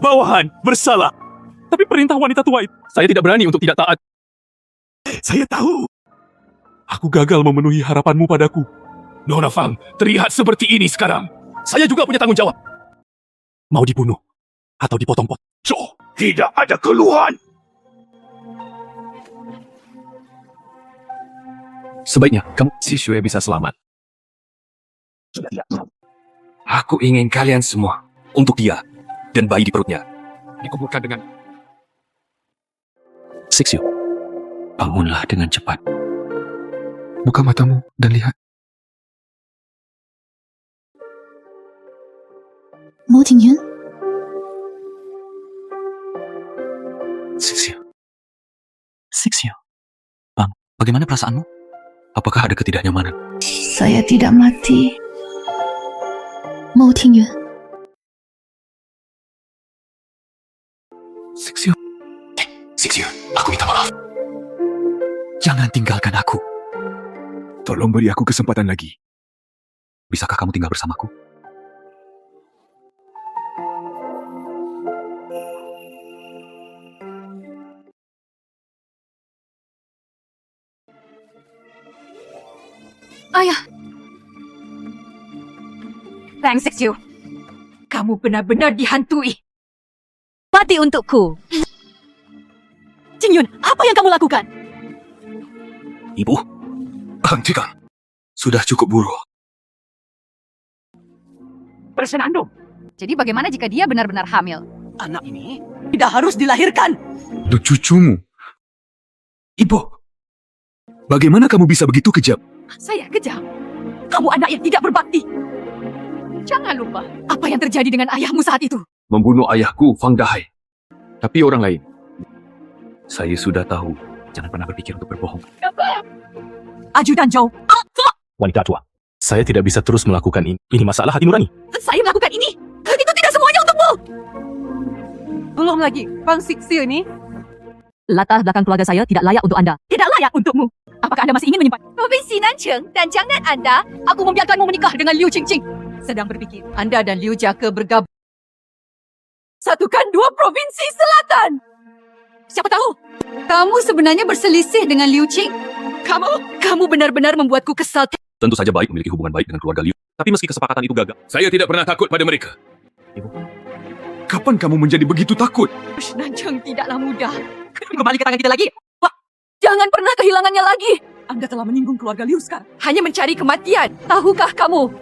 Bawahan bersalah. Tapi perintah wanita tua itu, saya tidak berani untuk tidak taat. Saya tahu. Aku gagal memenuhi harapanmu padaku. Nona Fang terlihat seperti ini sekarang. Saya juga punya tanggung jawab. Mau dibunuh atau dipotong-potong. Zhou, tidak ada keluhan. Sebaiknya kamu Si Xue bisa selamat. Aku ingin kalian semua untuk dia dan bayi di perutnya Dikumpulkan dengan Sixiu, bangunlah dengan cepat. Buka matamu dan lihat. Mo Tingyun, Sixiu, Bang, bagaimana perasaanmu? Apakah ada ketidaknyamanan? saya tidak mati. Mo Tingyun, Sixiu, aku minta maaf. Jangan tinggalkan aku. Tolong beri aku kesempatan lagi. Bisakah kamu tinggal bersamaku? Ayah. Fang Sixiu, kamu benar-benar dihantui. mati untukku. Jingyun, apa yang kamu lakukan? Ibu, hentikan. Sudah cukup buruk. Bersenandung. Jadi bagaimana jika dia benar-benar hamil? Anak ini tidak harus dilahirkan. Itu cucumu. Ibu, bagaimana kamu bisa begitu kejam? Saya kejam. Kamu anak yang tidak berbakti. Jangan lupa apa yang terjadi dengan ayahmu saat itu. Membunuh ayahku, Fang Dahai. Tapi orang lain. Saya sudah tahu. Jangan pernah berpikir untuk berbohong. Ajudan Zhou, Wanita tua, saya tidak bisa terus melakukan ini. Ini masalah hati nurani. saya melakukan ini. Itu tidak semuanya untukmu. Belum lagi, Fang Sixiu ini. Latar belakang keluarga saya tidak layak untuk Anda. Tidak layak untukmu. Apakah Anda masih ingin menyimpan provinsi Nancheng dan jangan Anda? Aku membiarkanmu menikah dengan Liu Qingqing. Sedang berpikir, Anda dan Liu Jake bergabung. Satukan dua provinsi selatan. Siapa tahu? Kamu sebenarnya berselisih dengan Liu Qing. Kamu benar-benar membuatku kesal. Tentu saja baik memiliki hubungan baik dengan keluarga Liu. Tapi meski kesepakatan itu gagal, Saya tidak pernah takut pada mereka. Ibu, kapan kamu menjadi begitu takut? Nancheng tidaklah mudah. Kembali ke tangan kita lagi. Wah, jangan pernah kehilangannya lagi. Anda telah menyinggung keluarga Liu sekarang. Hanya mencari kematian. Tahukah kamu?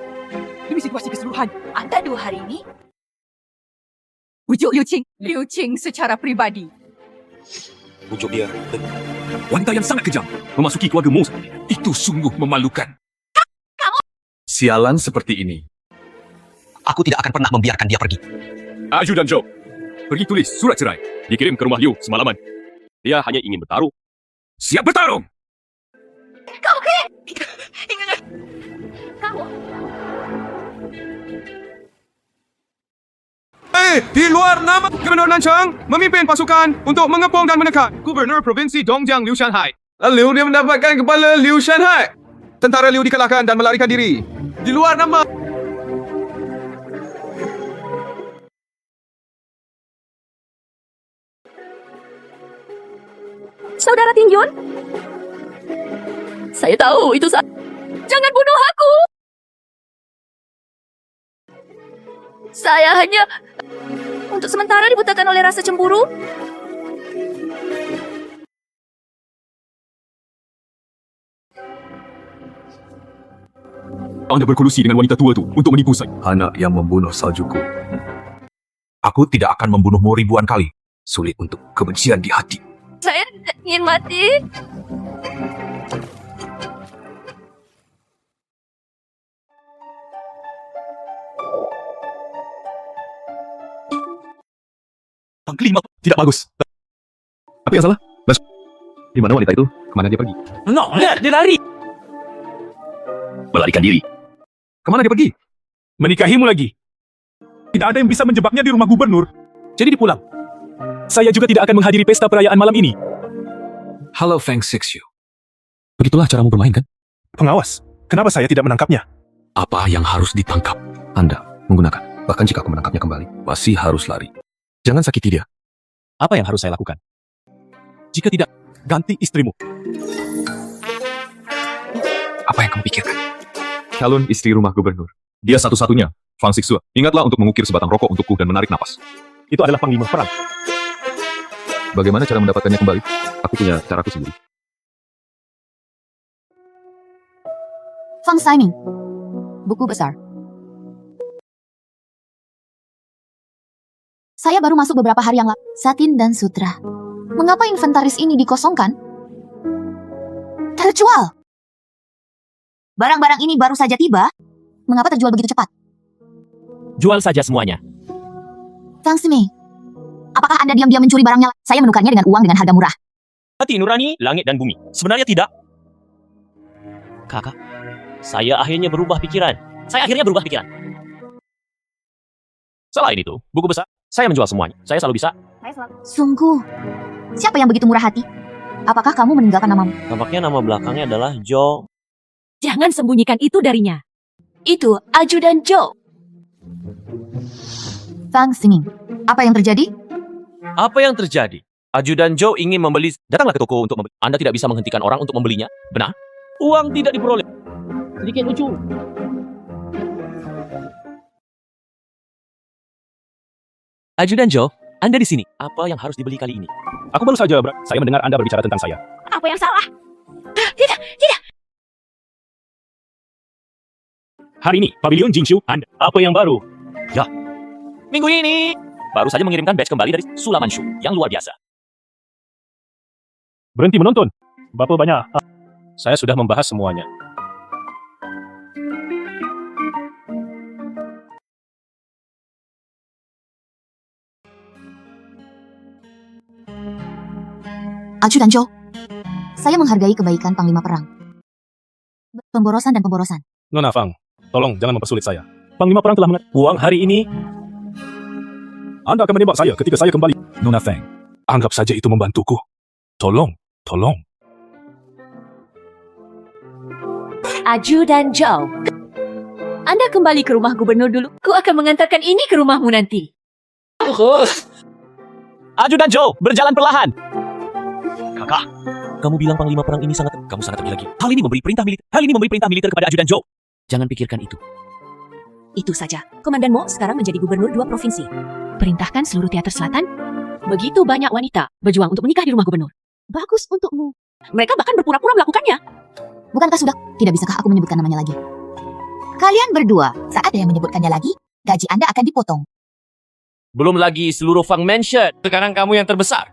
Demi situasi keseluruhan, Anda 2 hari ini bujuk Liu Qing secara pribadi. Bujuk dia. Wanita yang sangat kejam memasuki keluarga Mo. Itu sungguh memalukan. Sialan seperti ini. Aku tidak akan pernah membiarkan dia pergi. Ajudan Zhou, pergi tulis surat cerai. Dikirim ke rumah Liu semalaman. Dia hanya ingin bertaruh. Siap bertarung! Di luar nama Gubernur Nancheng memimpin pasukan untuk mengepung dan menekan Gubernur Provinsi Dongjiang Liu Shanhai. Lalu dia mendapatkan kepala Liu Shanhai. Tentara Liu dikalahkan dan melarikan diri. Di luar nama Saudara Tingyun, saya tahu itu saat. Jangan bunuh aku. Saya hanya untuk sementara dibutakan oleh rasa cemburu. Anda berkolusi dengan wanita tua itu untuk menipu saya. Anak yang membunuh saljuku. Aku tidak akan membunuhmu ribuan kali. Sulit untuk kebencian di hati. Saya tidak ingin mati. Panglima, tidak bagus. Apa yang salah? Mas, di mana wanita itu? Kemana dia pergi? No, lihat dia lari. Melarikan diri. Kemana dia pergi? Menikahimu lagi. Tidak ada yang bisa menjebaknya di rumah gubernur. Jadi dipulang. Saya juga tidak akan menghadiri pesta perayaan malam ini. Halo Feng Sixu. Begitulah caramu bermain kan? Pengawas, kenapa saya tidak menangkapnya? Apa yang harus ditangkap? Anda menggunakan. Bahkan jika aku menangkapnya kembali, masih harus lari. Jangan sakiti dia. Apa yang harus saya lakukan? Jika tidak, ganti istrimu. Apa yang kamu pikirkan? Calon istri rumah gubernur. Dia satu-satunya. Fang Sixu, ingatlah untuk mengukir sebatang rokok untukku dan menarik napas. Itu adalah panglima perang. Bagaimana cara mendapatkannya kembali? Aku punya caraku sendiri. Fang Siming. Buku besar. Saya baru masuk beberapa hari yang lalu. Satin dan Sutra. Mengapa inventaris ini dikosongkan? Terjual. Barang-barang ini baru saja tiba. Mengapa terjual begitu cepat? Jual saja semuanya. Fang Siming. Apakah Anda diam-diam mencuri barangnya? Saya menukarnya dengan uang dengan harga murah. Hati nurani, langit dan bumi. Sebenarnya tidak. Kakak, saya akhirnya berubah pikiran. Selain itu, buku besar, saya menjual semuanya. Saya selalu bisa. Sungguh. Siapa yang begitu murah hati? Apakah kamu meninggalkan namamu? Tampaknya nama belakangnya adalah Joe. Jangan sembunyikan itu darinya. Itu ajudan Joe. Fang Siming. Apa yang terjadi? Apa yang terjadi? Ajudan Joe ingin membeli. Datanglah ke toko untuk membeli. Anda tidak bisa menghentikan orang untuk membelinya. Benar? Uang tidak diperoleh. Sedikit lucu. Ajudan Joe, Anda di sini. Apa yang harus dibeli kali ini? Aku baru saja, saya mendengar Anda berbicara tentang saya. Apa yang salah? Tidak. Hari ini, Pavilion Jingshu, Anda. Apa yang baru? Minggu ini baru saja mengirimkan batch kembali dari Sulamanshu yang luar biasa. Berhenti menonton. Bapak banyak. Saya sudah membahas semuanya. Ajudan Joe. Saya menghargai kebaikan Panglima Perang. Pemborosan dan pemborosan. Nona Fang, tolong jangan mempersulit saya. Panglima perang telah mengat uang hari ini. Anda akan menembak saya ketika saya kembali. Nona Fang, anggap saja itu membantuku. Tolong. Ajudan Joe. Anda kembali ke rumah gubernur dulu. Ku akan mengantarkan ini ke rumahmu nanti. Ajudan Joe, berjalan perlahan. Kakak, kamu bilang Panglima perang ini kamu sangat tergila-gila. Hal ini memberi perintah militer kepada Ajudan Joe. Jangan pikirkan itu. Itu saja. Komandan Mo sekarang menjadi gubernur 2 provinsi. Perintahkan seluruh teater selatan. Begitu banyak wanita berjuang untuk menikah di rumah gubernur. Bagus untukmu. Mereka bahkan berpura-pura melakukannya. Bukankah sudah? Tidak bisakah aku menyebutkan namanya lagi? Kalian berdua, saat ada yang menyebutkannya lagi, gaji Anda akan dipotong. Belum lagi seluruh Fang Mansion. Sekarang kamu yang terbesar.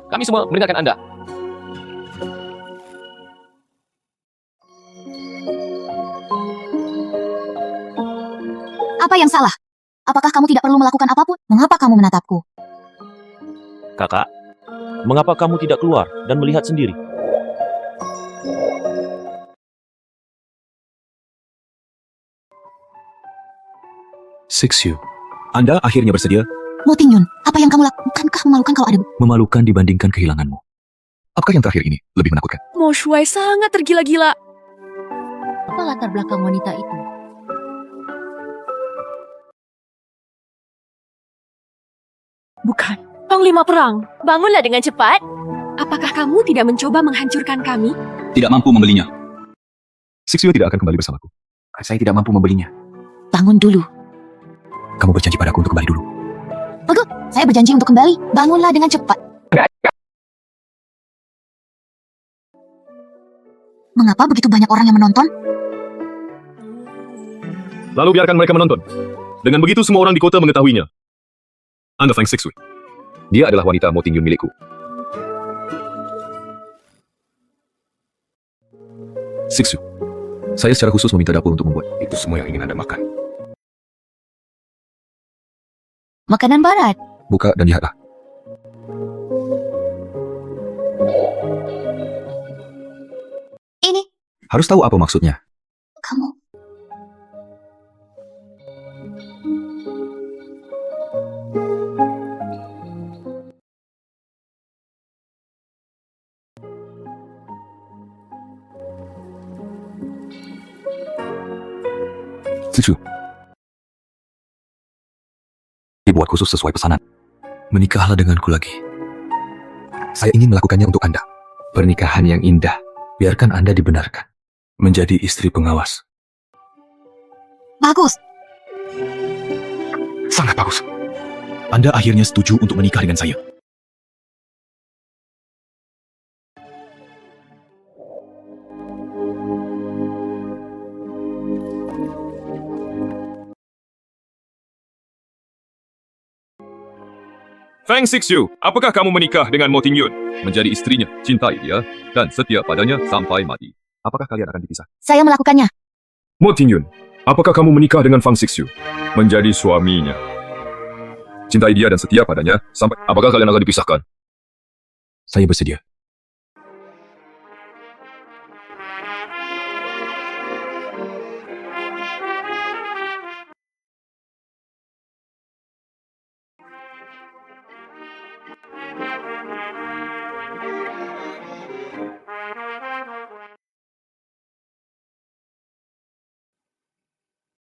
Kami semua mendengarkan Anda. Apa yang salah? Apakah kamu tidak perlu melakukan apapun? Mengapa kamu menatapku? Kakak, mengapa kamu tidak keluar dan melihat sendiri? Sixu. Anda akhirnya bersedia? Mo Tingyun, apa yang kamu lakukan? Bukankah memalukan kalau ada... Memalukan dibandingkan kehilanganmu. Apakah yang terakhir ini lebih menakutkan? Mo Shuai sangat tergila-gila. Apa latar belakang wanita itu? Bukan. Panglima perang, bangunlah dengan cepat. Apakah kamu tidak mencoba menghancurkan kami? Tidak mampu membelinya. Sixu tidak akan kembali bersamaku. Saya tidak mampu membelinya. Bangun dulu. Kamu berjanji padaku untuk kembali dulu. Bagus, saya berjanji untuk kembali. Bangunlah dengan cepat. Mengapa begitu banyak orang yang menonton? Lalu biarkan mereka menonton. Dengan begitu semua orang di kota mengetahuinya. Anda Fang Sixu. Dia adalah wanita Mo Tingyun milikku. Sixu, saya secara khusus meminta dapur untuk membuat itu semua yang ingin Anda makan. Makanan barat. Buka dan lihatlah. Ini, Harus tahu apa maksudnya. kamu. Sixu. Dibuat khusus sesuai pesanan. Menikahlah denganku lagi. Saya ingin melakukannya untuk Anda. Pernikahan yang indah. Biarkan Anda dibenarkan. Menjadi istri pengawas. Bagus. Sangat bagus. Anda akhirnya setuju untuk menikah dengan saya. Fang Sixu, apakah kamu menikah dengan Mo Tingyun? Menjadi istrinya, cintai dia, dan setia padanya sampai mati. Apakah kalian akan dipisah? Saya melakukannya. Mo Tingyun, apakah kamu menikah dengan Fang Sixu? Menjadi suaminya. Cintai dia dan setia padanya sampai... Apakah kalian akan dipisahkan? Saya bersedia.